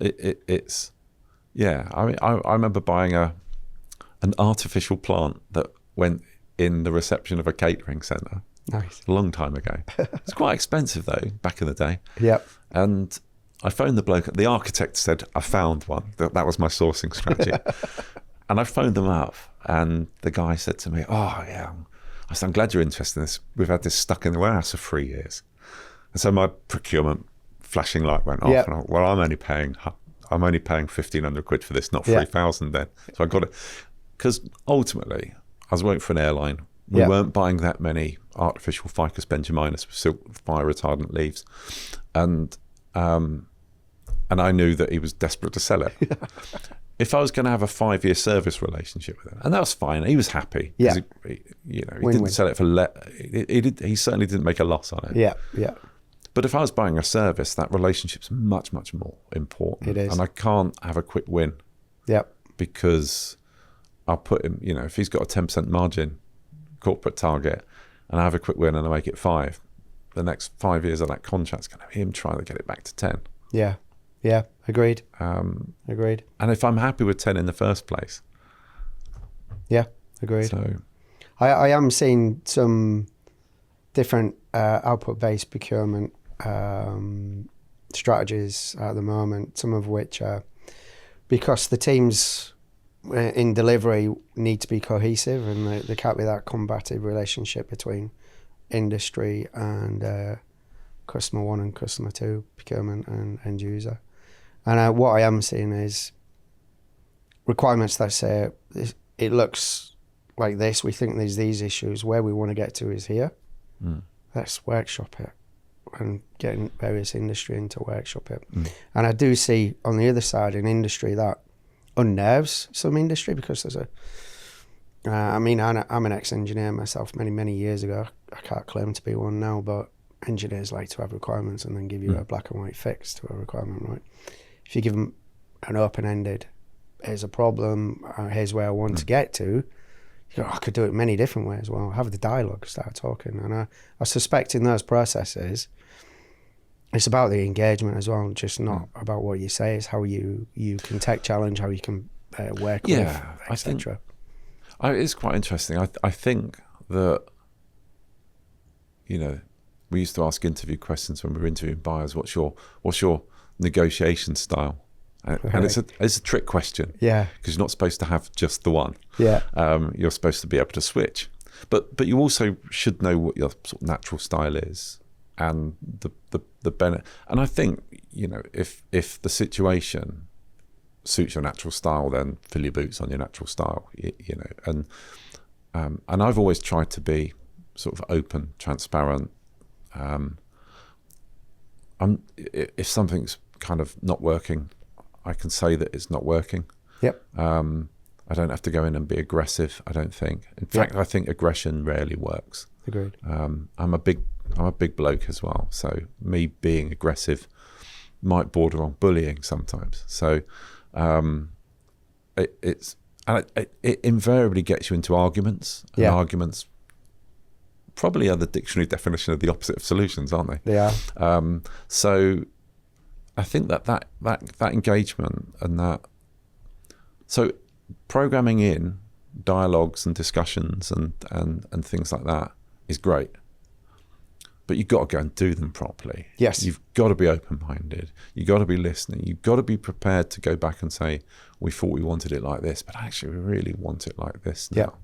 S2: It's I mean, I remember buying an artificial plant that went in the reception of a catering centre.
S1: Nice.
S2: A long time ago. It's quite expensive though, back in the day.
S1: Yep.
S2: And I phoned the bloke. The architect said, I found one. That was my sourcing strategy. And I phoned them up, and the guy said to me, oh yeah, I said, I'm glad you're interested in this. We've had this stuck in the warehouse for 3 years. And so my procurement flashing light went off.
S1: Yep.
S2: And well, I'm only paying 1,500 quid for this, not 3,000 then. So I got it. Because ultimately, I was working for an airline. We weren't buying that many artificial ficus benjaminus with silk fire retardant leaves, and I knew that he was desperate to sell it. If I was going to have a 5-year service relationship with him, and that was fine, he was happy.
S1: Yeah,
S2: he didn't sell it for he certainly didn't make a loss on it.
S1: Yeah.
S2: But if I was buying a service, that relationship's much more important.
S1: It is,
S2: and I can't have a quick win.
S1: Yep.
S2: Because I'll put him. If he's got a 10% margin corporate target, and I have a quick win and I make it 5, the next 5 years of that contract's going to be him trying to get it back to 10.
S1: Yeah, agreed. Agreed.
S2: And if I'm happy with 10 in the first place,
S1: agreed.
S2: So
S1: I am seeing some different output-based procurement strategies at the moment, some of which are because the teams in delivery need to be cohesive, and there can't be that combative relationship between industry and customer 1 and customer 2, procurement and end user. And what I am seeing is requirements that say it looks like this, we think there's these issues, where we want to get to is here. Let's workshop it, and getting various industry into workshop it. And I do see on the other side an industry that unnerves some industry, because there's I'm an ex-engineer myself many years ago. I can't claim to be one now, but engineers like to have requirements and then give you a black and white fix to a requirement, right? If you give them an open-ended, here's a problem, here's where I want to get to, you go, I could do it many different ways. Well, have the dialogue, start talking. And I suspect in those processes, it's about the engagement as well, just not about what you say. It's how you can tech challenge, how you can work with, etc.
S2: It's quite interesting. I think that, we used to ask interview questions when we were interviewing buyers. What's your negotiation style? And it's a trick question.
S1: Yeah.
S2: Because you're not supposed to have just the one.
S1: Yeah.
S2: You're supposed to be able to switch. But you also should know what your sort of natural style is, and the benefit. And I think, if the situation suits your natural style, then fill your boots on your natural style, and I've always tried to be sort of open, transparent. If something's kind of not working, I can say that it's not working.
S1: Yep.
S2: I don't have to go in and be aggressive, I don't think. In fact, I think aggression rarely works.
S1: Agreed. I'm
S2: a big bloke as well, so me being aggressive might border on bullying sometimes. So it invariably gets you into arguments, and arguments probably are the dictionary definition of the opposite of solutions, aren't they?
S1: They are.
S2: So I think that engagement and that, so programming in dialogues and discussions and things like that is great, but you've got to go and do them properly.
S1: Yes.
S2: You've got to be open-minded. You've got to be listening. You've got to be prepared to go back and say, we thought we wanted it like this, but actually we really want it like this now.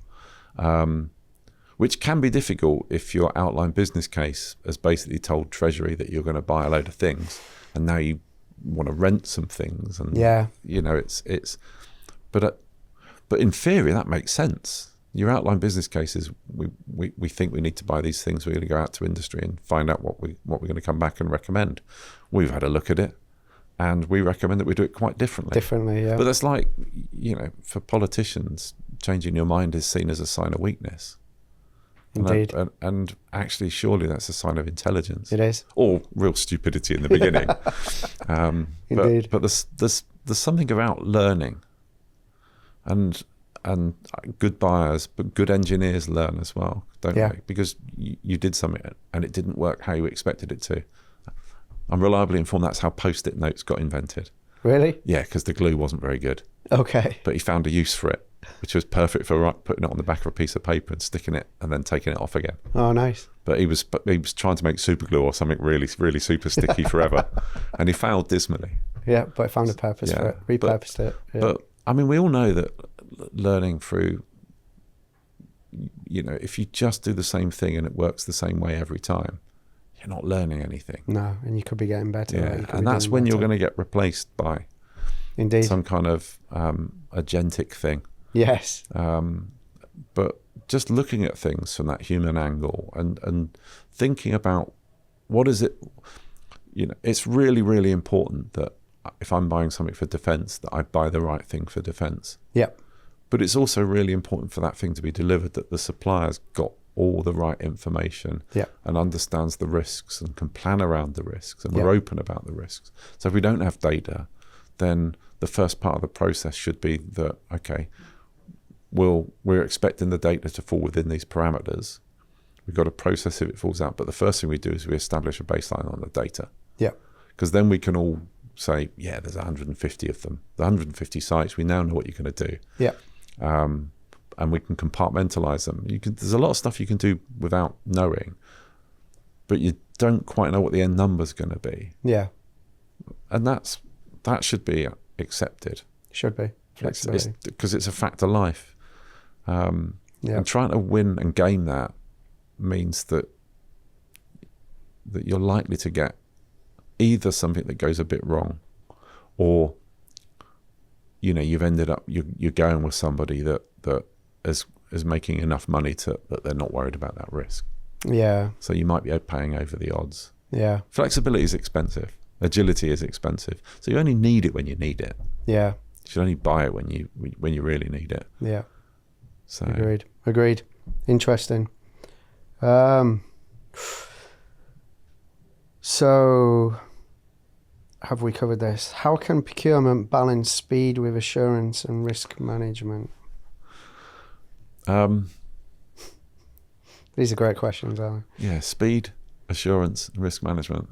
S2: which can be difficult if your outline business case has basically told Treasury that you're going to buy a load of things, and now you want to rent some things, and but in theory that makes sense. Your outline business case is we think we need to buy these things. We're going to go out to industry and find out what we're going to come back and recommend. We've had a look at it, and we recommend that we do it quite differently.
S1: Yeah.
S2: But that's like, for politicians, changing your mind is seen as a sign of weakness.
S1: Indeed.
S2: And actually, surely that's a sign of intelligence.
S1: It is.
S2: Or real stupidity in the beginning.
S1: Indeed.
S2: But there's something about learning, and good buyers, but good engineers learn as well, don't they? Because you did something and it didn't work how you expected it to. I'm reliably informed that's how Post-it notes got invented.
S1: Really?
S2: Yeah, because the glue wasn't very good.
S1: Okay.
S2: But he found a use for it, which was perfect for putting it on the back of a piece of paper and sticking it and then taking it off again.
S1: Oh, nice.
S2: But he was trying to make super glue or something really, really super sticky forever, and he failed dismally.
S1: Yeah, but I found a purpose for it, repurposed it. Yeah.
S2: But I mean, we all know that learning through, if you just do the same thing and it works the same way every time, you're not learning anything.
S1: No, and you could be getting better.
S2: Yeah, and that's when you're going to get replaced by
S1: Indeed.
S2: some kind of agentic thing.
S1: Yes.
S2: But just looking at things from that human angle and thinking about what is it, it's really, really important that if I'm buying something for defence, that I buy the right thing for defence.
S1: Yep.
S2: But it's also really important for that thing to be delivered that the supplier's got all the right information and understands the risks and can plan around the risks, and we're open about the risks. So if we don't have data, then the first part of the process should be that, okay, we're expecting the data to fall within these parameters. We've got to process if it falls out. But the first thing we do is we establish a baseline on the data.
S1: Yeah.
S2: Because then we can all say, there's 150 of them. The 150 sites, we now know what you're going to do.
S1: Yeah.
S2: And we can compartmentalize them. There's a lot of stuff you can do without knowing, but you don't quite know what the end number's going to be.
S1: Yeah.
S2: And that should be accepted.
S1: Should be. Flexibility.
S2: Because it's a fact of life. And trying to win and game that means that you're likely to get either something that goes a bit wrong, or you've ended up you're going with somebody that is making enough money that they're not worried about that risk. Yeah. So you might be paying over the odds. Yeah. Flexibility is expensive. Agility is expensive. So you only need it when you need it. Yeah. You should only buy it when you really need it. Yeah. So Agreed. Interesting.
S1: So have we covered this? How can procurement balance speed with assurance and risk management? These are great questions, aren't they?
S2: Yeah, speed, assurance, and risk management.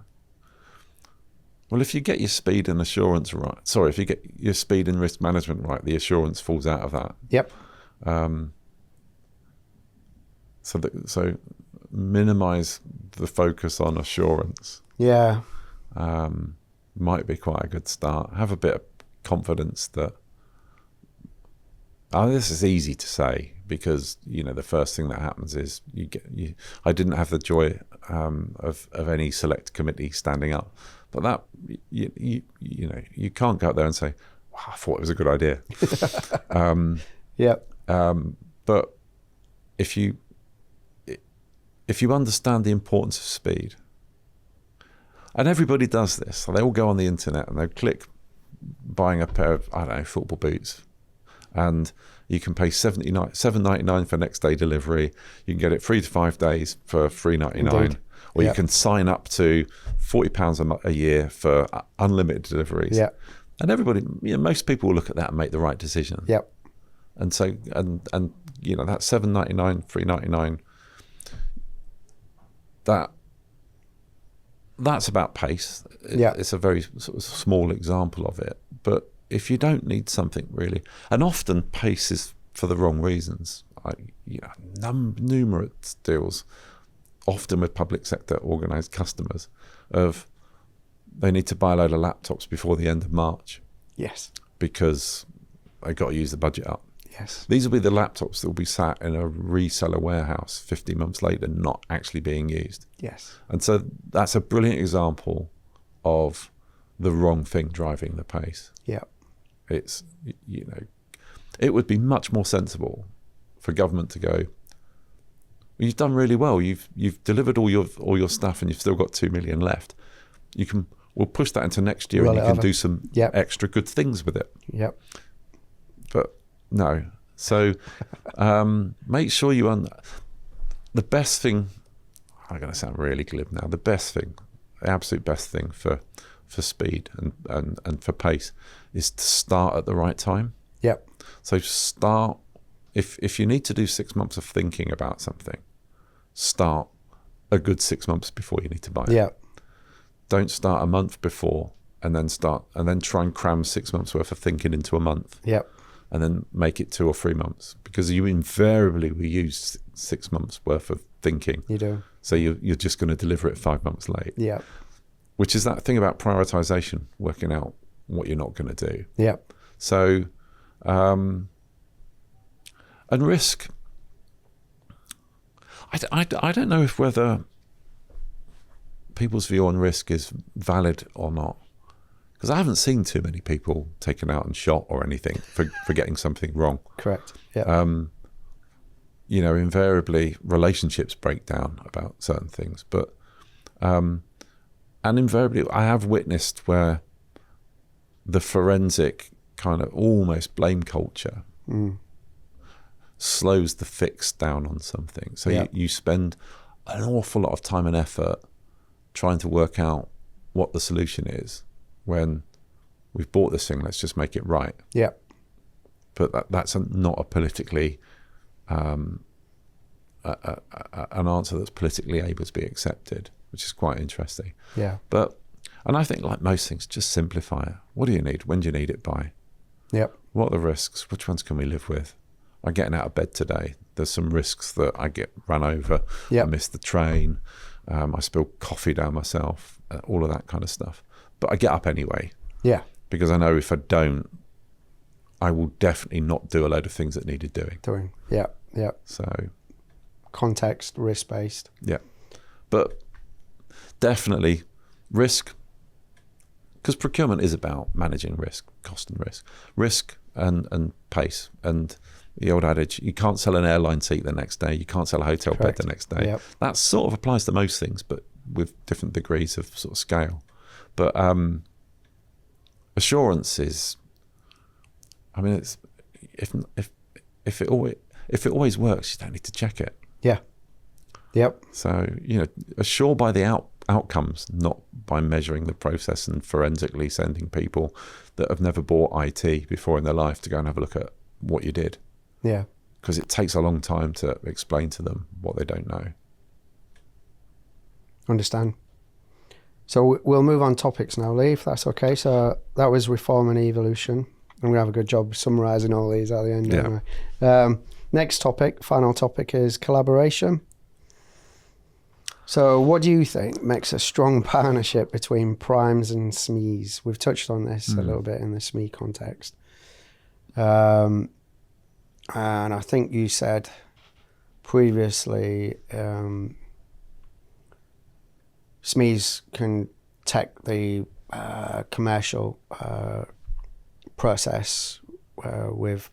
S2: Well, if you get your speed and assurance right, if you get your speed and risk management right, the assurance falls out of that.
S1: Yep.
S2: So minimize the focus on assurance.
S1: Yeah.
S2: Might be quite a good start. Have a bit of confidence that, this is easy to say because, the first thing that happens is I didn't have the joy of any select committee standing up, but that, you can't go out there and say, wow, I thought it was a good idea. But if you understand the importance of speed, and everybody does this, so they all go on the internet and they click buying a pair of, football boots, and you can pay $7.99 for next day delivery. You can get it 3 to 5 days for $3.99, or you can sign up to £40 a year for unlimited deliveries. Yeah. And everybody, most people will look at that and make the right decision. Yep. And so, and that $7.99, $3.99, that's about pace. It's a very sort of small example of it. But if you don't need something really, and often pace is for the wrong reasons. Numerous deals, often with public sector organised customers, they need to buy a load of laptops before the end of March.
S1: Yes.
S2: Because they got to use the budget up.
S1: Yes.
S2: These will be the laptops that will be sat in a reseller warehouse 50 months later, not actually being used.
S1: Yes.
S2: And so that's a brilliant example of the wrong thing driving the pace.
S1: Yeah.
S2: It's, you know, it would be much more sensible for government to go, well, you've done really well. You've delivered all your stuff, and you've still got 2 million left. We'll push that into next year,
S1: Roll
S2: and
S1: it
S2: you can
S1: over.
S2: do some
S1: Yep.
S2: extra good things with it.
S1: Yep.
S2: But no. So make sure the best thing, I'm going to sound really glib now, the absolute best thing for speed and for pace is to start at the right time.
S1: Yep.
S2: So start, if you need to do 6 months of thinking about something, start a good 6 months before you need to buy it.
S1: Yep.
S2: Don't start a month before and then try and cram 6 months worth of thinking into a month.
S1: Yep.
S2: And then make it 2 or 3 months, because you invariably will use 6 months worth of thinking.
S1: You do.
S2: So you're just going to deliver it 5 months late.
S1: Yep.
S2: Which is that thing about prioritization, working out what you're not going to do.
S1: Yep.
S2: So, and risk. I don't know whether people's view on risk is valid or not, because I haven't seen too many people taken out and shot or anything for getting something wrong.
S1: Correct. Yeah.
S2: You know, invariably relationships break down about certain things, but and invariably I have witnessed where the forensic kind of almost blame culture slows the fix down on something. So you spend an awful lot of time and effort trying to work out what the solution is, when we've bought this thing, let's just make it right.
S1: Yeah.
S2: But that's not a politically an answer that's politically able to be accepted, which is quite interesting.
S1: Yeah.
S2: And I think, like most things, just simplify it. What do you need? When do you need it by?
S1: Yep.
S2: What are the risks? Which ones can we live with? I'm getting out of bed today. There's some risks that I get run over.
S1: Yep.
S2: I miss the train. I spill coffee down myself. All of that kind of stuff. But I get up anyway.
S1: Yeah.
S2: Because I know if I don't, I will definitely not do a load of things that needed doing.
S1: Yeah. Yeah.
S2: So
S1: Context, risk-based.
S2: yeah, but definitely risk, because procurement is about managing risk, cost and risk and pace. And the old adage, you can't sell an airline seat the next day, you can't sell a hotel bed the next day.
S1: Yep.
S2: That sort of applies to most things, but with different degrees of sort of scale. But assurance is, I mean, it's if it always works, you don't need to check it.
S1: Yeah. Yep.
S2: So, you know, assure by the outcomes, not by measuring the process and forensically sending people that have never bought IT before in their life to go and have a look at what you did.
S1: Yeah.
S2: Because it takes a long time to explain to them what they don't know.
S1: Understand. So we'll move on topics now, Lee, if that's okay. So that was reform and evolution. I'm going to have a good job summarising all these at the end.
S2: Yeah.
S1: Anyway. Next topic, final topic, is collaboration. So what do you think makes a strong partnership between primes and SMEs? We've touched on this a little bit in the SME context. And I think you said previously SMEs can take the commercial process with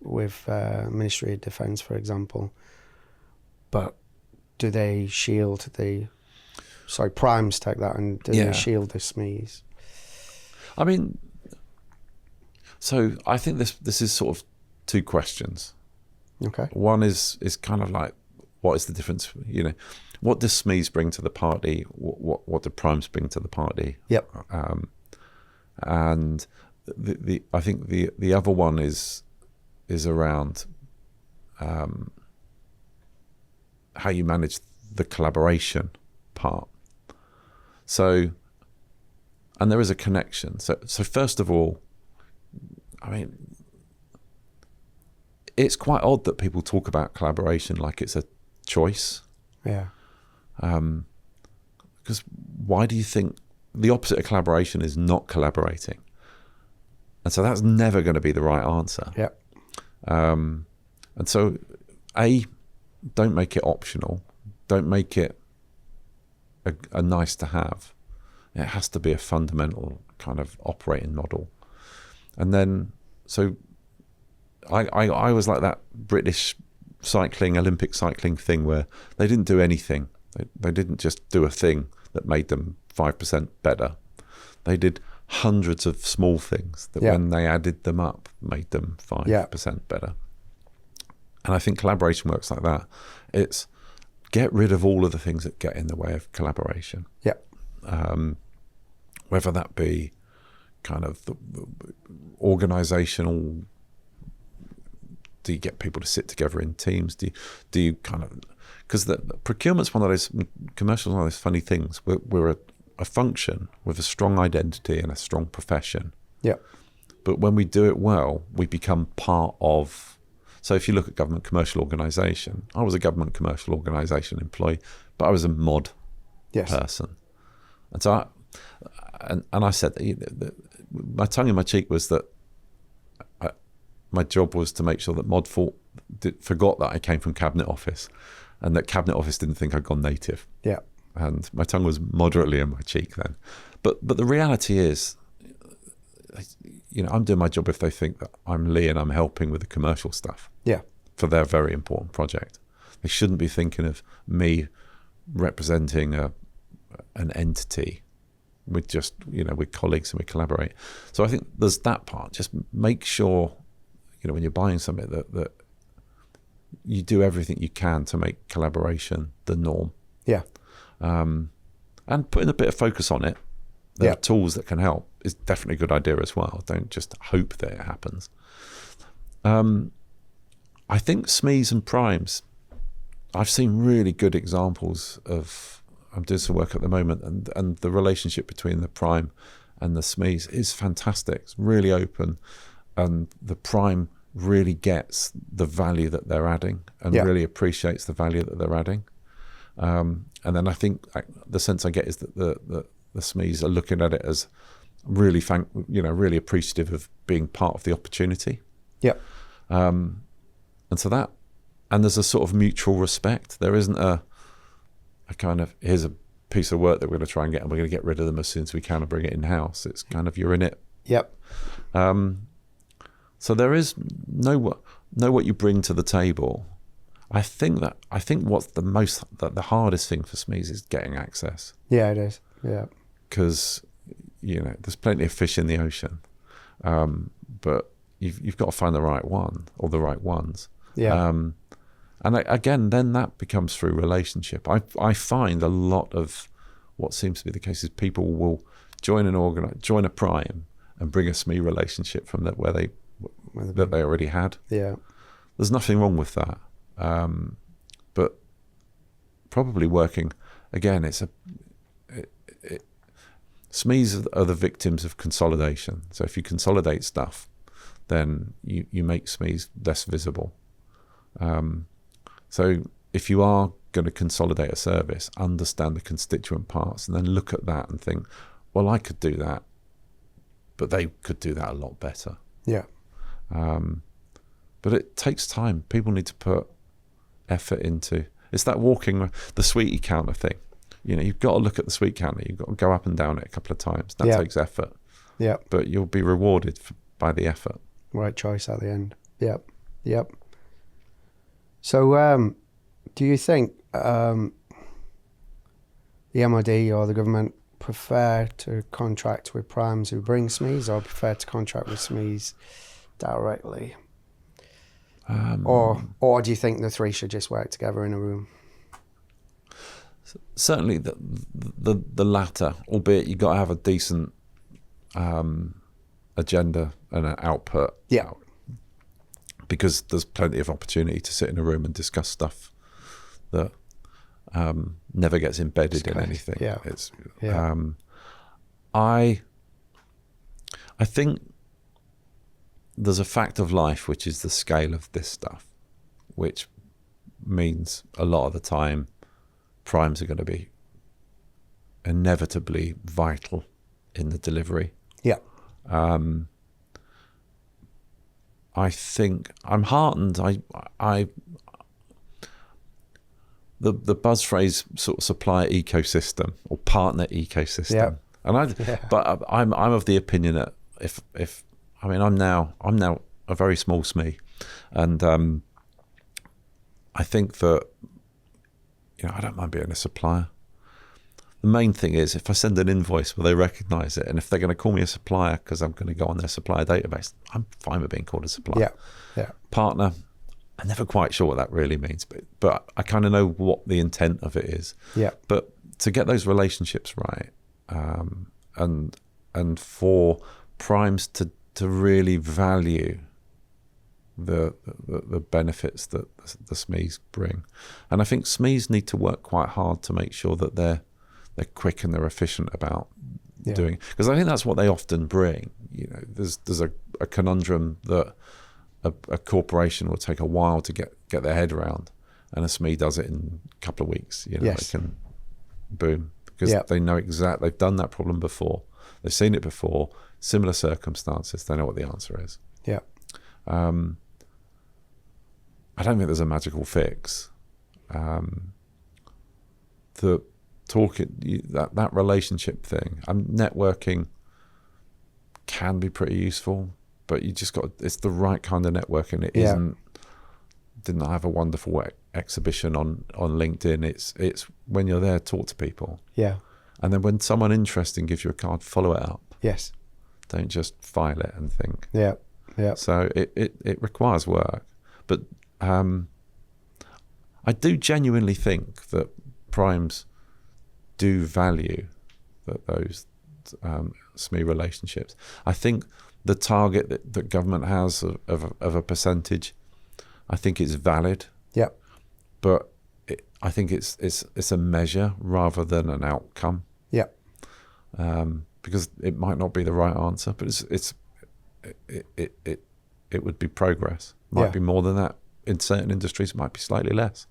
S1: Ministry of Defence, for example, but do they shield primes take that and do they shield the SMEs?
S2: I mean, so I think this is sort of two questions.
S1: Okay.
S2: One is kind of like, what is the difference? You know, what does SMEs bring to the party? What do primes bring to the party?
S1: Yep.
S2: And I think the other one is around how you manage the collaboration part. So, and there is a connection. So first of all, I mean, it's quite odd that people talk about collaboration like it's a choice.
S1: Yeah.
S2: Because why do you think the opposite of collaboration is not collaborating? And so that's never going to be the right answer.
S1: Yep.
S2: And so, don't make it optional. Don't make it a nice to have. It has to be a fundamental kind of operating model. And then, so I was like that British cycling, Olympic cycling thing where they didn't do anything. They didn't just do a thing that made them 5% better. They did hundreds of small things that when they added them up made them 5% better. And I think collaboration works like that. It's get rid of all of the things that get in the way of collaboration.
S1: Yeah.
S2: Whether that be kind of the organizational, do you get people to sit together in teams? Do you kind of, because the procurement's one of those, commercial's one of those funny things. We're a function with a strong identity and a strong profession.
S1: Yeah.
S2: But when we do it well, we become part of. So if you look at government commercial organisation, I was a government commercial organisation employee, but I was a mod person. And so I said that my tongue in my cheek was that my job was to make sure that mod forgot that I came from Cabinet Office, and that Cabinet Office didn't think I'd gone native.
S1: Yeah.
S2: And my tongue was moderately in my cheek then. But the reality is, I'm doing my job if they think that I'm Lee and I'm helping with the commercial stuff.
S1: Yeah.
S2: For their very important project. They shouldn't be thinking of me representing an entity. We're just, we're colleagues and we collaborate. So I think there's that part. Just make sure, when you're buying something that you do everything you can to make collaboration the norm.
S1: Yeah.
S2: And putting a bit of focus on it, there are tools that can help, is definitely a good idea as well. Don't just hope that it happens. I think SMEs and primes, I've seen really good examples of, I'm doing some work at the moment, and the relationship between the prime and the SMEs is fantastic. It's really open, and the prime really gets the value that they're adding and really appreciates the value that they're adding. And then I think the sense I get is that the SMEs are looking at it as really really appreciative of being part of the opportunity.
S1: Yeah.
S2: And so and there's a sort of mutual respect. There isn't a kind of, here's a piece of work that we're going to try and get, and we're going to get rid of them as soon as we can and bring it in-house. It's kind of, you're in it.
S1: Yep.
S2: So there is know what you bring to the table. I think what's the hardest thing for SMEs is getting access.
S1: Yeah, it is. Yeah.
S2: Because, there's plenty of fish in the ocean. But you've got to find the right one or the right ones.
S1: Yeah.
S2: And again, then that becomes through relationship. I find a lot of what seems to be the case is people will join a prime and bring a SME relationship from that that they already had.
S1: Yeah.
S2: There's nothing wrong with that. But probably working again, SMEs are the victims of consolidation. So if you consolidate stuff, then you make SMEs less visible. So if you are going to consolidate a service, understand the constituent parts, and then look at that and think, well, I could do that, but they could do that a lot better.
S1: Yeah.
S2: But it takes time. People need to put effort into. It's that walking the sweetie counter thing. You've got to look at the sweet counter. You've got to go up and down it a couple of times. That takes effort.
S1: Yeah.
S2: But you'll be rewarded by the effort.
S1: Right choice at the end. Yep. Yep. So, do you think the MOD or the government prefer to contract with primes who bring SMEs, or prefer to contract with SMEs directly? Or do you think the three should just work together in a room?
S2: Certainly the latter, albeit you've got to have a decent agenda and an output.
S1: Yeah.
S2: Because there's plenty of opportunity to sit in a room and discuss stuff that never gets embedded in anything.
S1: Yeah.
S2: I think there's a fact of life, which is the scale of this stuff, which means a lot of the time primes are going to be inevitably vital in the delivery.
S1: Yeah.
S2: I think I'm heartened. The buzz phrase sort of supplier ecosystem or partner ecosystem.
S1: Yeah.
S2: And but I'm of the opinion that if I mean I'm now a very small SME, and I think that I don't mind being a supplier. The main thing is if I send an invoice, will they recognise it? And if they're going to call me a supplier because I'm going to go on their supplier database, I'm fine with being called a supplier. Yeah. Partner, I'm never quite sure what that really means, but I kind of know what the intent of it is.
S1: Yeah.
S2: But to get those relationships right, and for primes to really value the benefits that the SMEs bring, and I think SMEs need to work quite hard to make sure that they're quick and they're efficient about doing, because I think that's what they often bring. There's a conundrum that a corporation will take a while to get their head around, and a SME does it in a couple of weeks. They can boom, because they know they've done that problem before, they've seen it before, similar circumstances, they know what the answer is. I don't think there's a magical fix. That relationship thing, networking can be pretty useful, but you just it's the right kind of networking. It didn't I have a wonderful exhibition on LinkedIn? It's when you're there, talk to people. And then when someone interesting gives you a card, follow it up. Don't just file it and think. So it requires work, but I do genuinely think that primes do value those SME relationships. I think the target that government has of a percentage, I think it's valid. But I think it's a measure rather than an outcome. Because it might not be the right answer, but it would be progress. Might be more than that. In certain industries, it might be slightly less.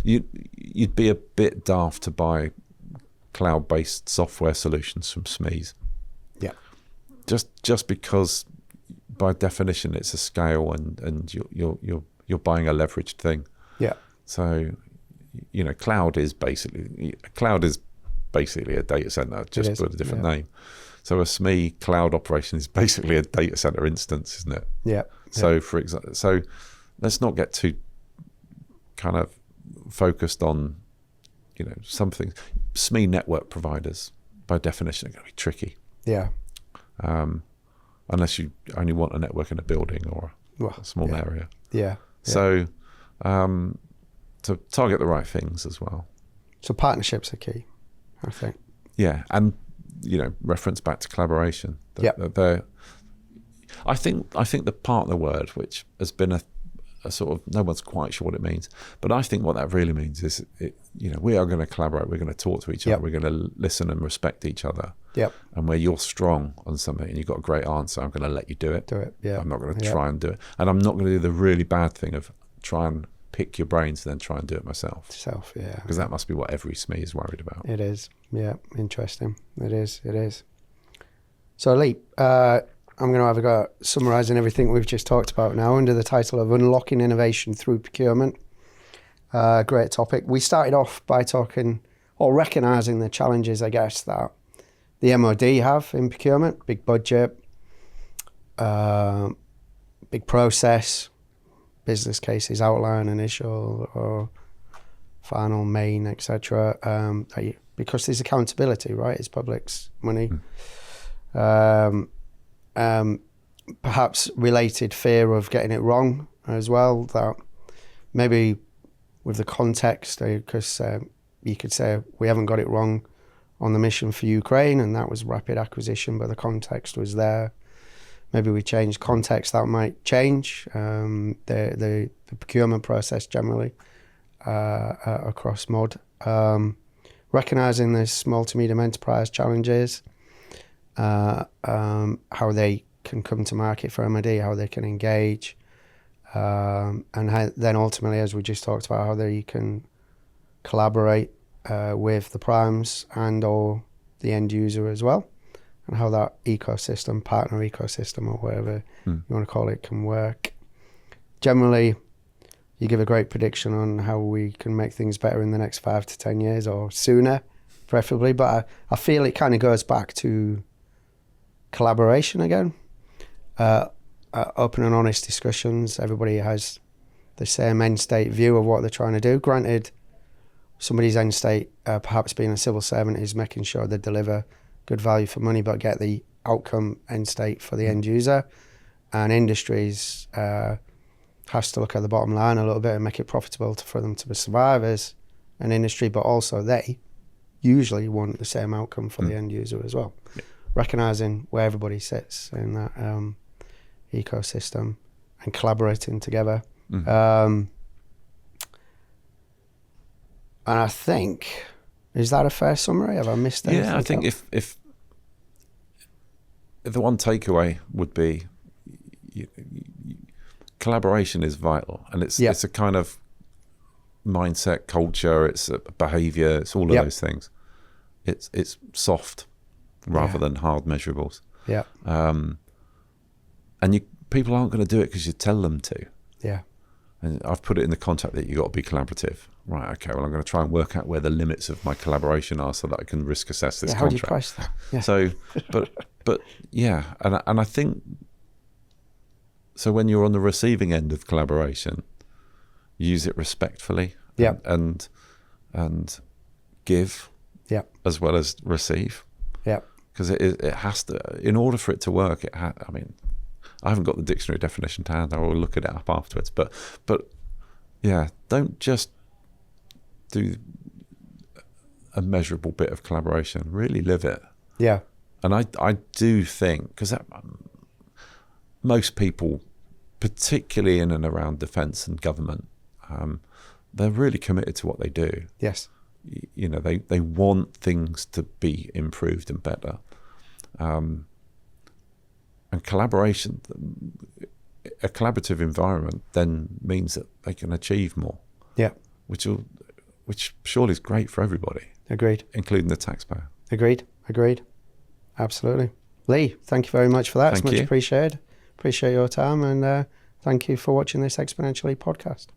S2: You'd be a bit daft to buy cloud-based software solutions from SMEs. Just because by definition it's a scale, and you're buying a leveraged thing. So cloud is basically a data center, just with a different name. So a SME cloud operation is basically a data center instance, isn't it? So for example, let's not get too kind of focused on something. SME network providers by definition are going to be tricky. Unless you only want a network in a building or a small area. So to target the right things as well.
S1: So partnerships are key, I think.
S2: And reference back to collaboration. I think the partner word, which has been a sort of, no one's quite sure what it means, but I think what that really means is we are going to collaborate, we're going to talk to each other, we're going to listen and respect each other. And where you're strong on something and you've got a great answer, I'm going to let you do it. I'm not going to try and do it, and I'm not going to do the really bad thing of try and pick your brains and then try and do it myself. Because that must be what every SME is worried about.
S1: It is. Interesting. It is. So Lee, I'm going to have a go at summarising everything we've just talked about now under the title of Unlocking Innovation Through Procurement. Great topic. We started off by talking or recognising the challenges, I guess, that the MOD have in procurement. Big budget, big process, business cases, outline, initial or final, main, etc. Because there's accountability, right? It's public's money. Perhaps related fear of getting it wrong as well, that maybe with the context, because you could say we haven't got it wrong on the mission for Ukraine, and that was rapid acquisition, but the context was there. Maybe we change context, that might change the procurement process generally across MOD. Recognising the small to medium enterprise challenges, how they can come to market for MOD, how they can engage, and then ultimately, as we just talked about, how they can collaborate with the primes and or the end user as well, and how that ecosystem, partner ecosystem or whatever you want to call it, can work. generally, you give a great prediction on how we can make things better in the next 5 to 10 years or sooner, preferably. But I feel it kind of goes back to collaboration again. Open and honest discussions. Everybody has the same end state view of what they're trying to do. Granted, somebody's end state, perhaps being a civil servant, is making sure they deliver good value for money, but get the outcome end state for the end user. And industries has to look at the bottom line a little bit and make it profitable for them to survive as an industry, but also they usually want the same outcome for the end user as well. Yeah. Recognising where everybody sits in that ecosystem and collaborating together. And I think, is that a fair summary? Have I missed anything?
S2: Yeah, I think if the one takeaway would be collaboration is vital, and it's a kind of mindset, culture, it's a behaviour, it's all of those things. It's soft rather than hard measurables. Yeah. And people aren't going to do it because you tell them to. Yeah. And I've put it in the contract that you've got to be collaborative. Right, okay, well, I'm going to try and work out where the limits of my collaboration are so that I can risk assess this contract. How do you price that? Yeah. So, but yeah, and I think, so when you're on the receiving end of collaboration, use it respectfully and give as well as receive. Yeah. Because it has to, in order for it to work, I mean, I haven't got the dictionary definition to hand. I will look it up afterwards. But yeah, don't just do a measurable bit of collaboration. Really live it. Yeah. And I do think, because most people, particularly in and around defence and government, they're really committed to what they do. Yes. You know, they want things to be improved and better. And collaboration, a collaborative environment then means that they can achieve more. Yeah. Which surely is great for everybody. Agreed. Including the taxpayer. Agreed. Absolutely. Lee, thank you very much for that. It's much appreciated. Appreciate your time, and thank you for watching this Exponential-e podcast.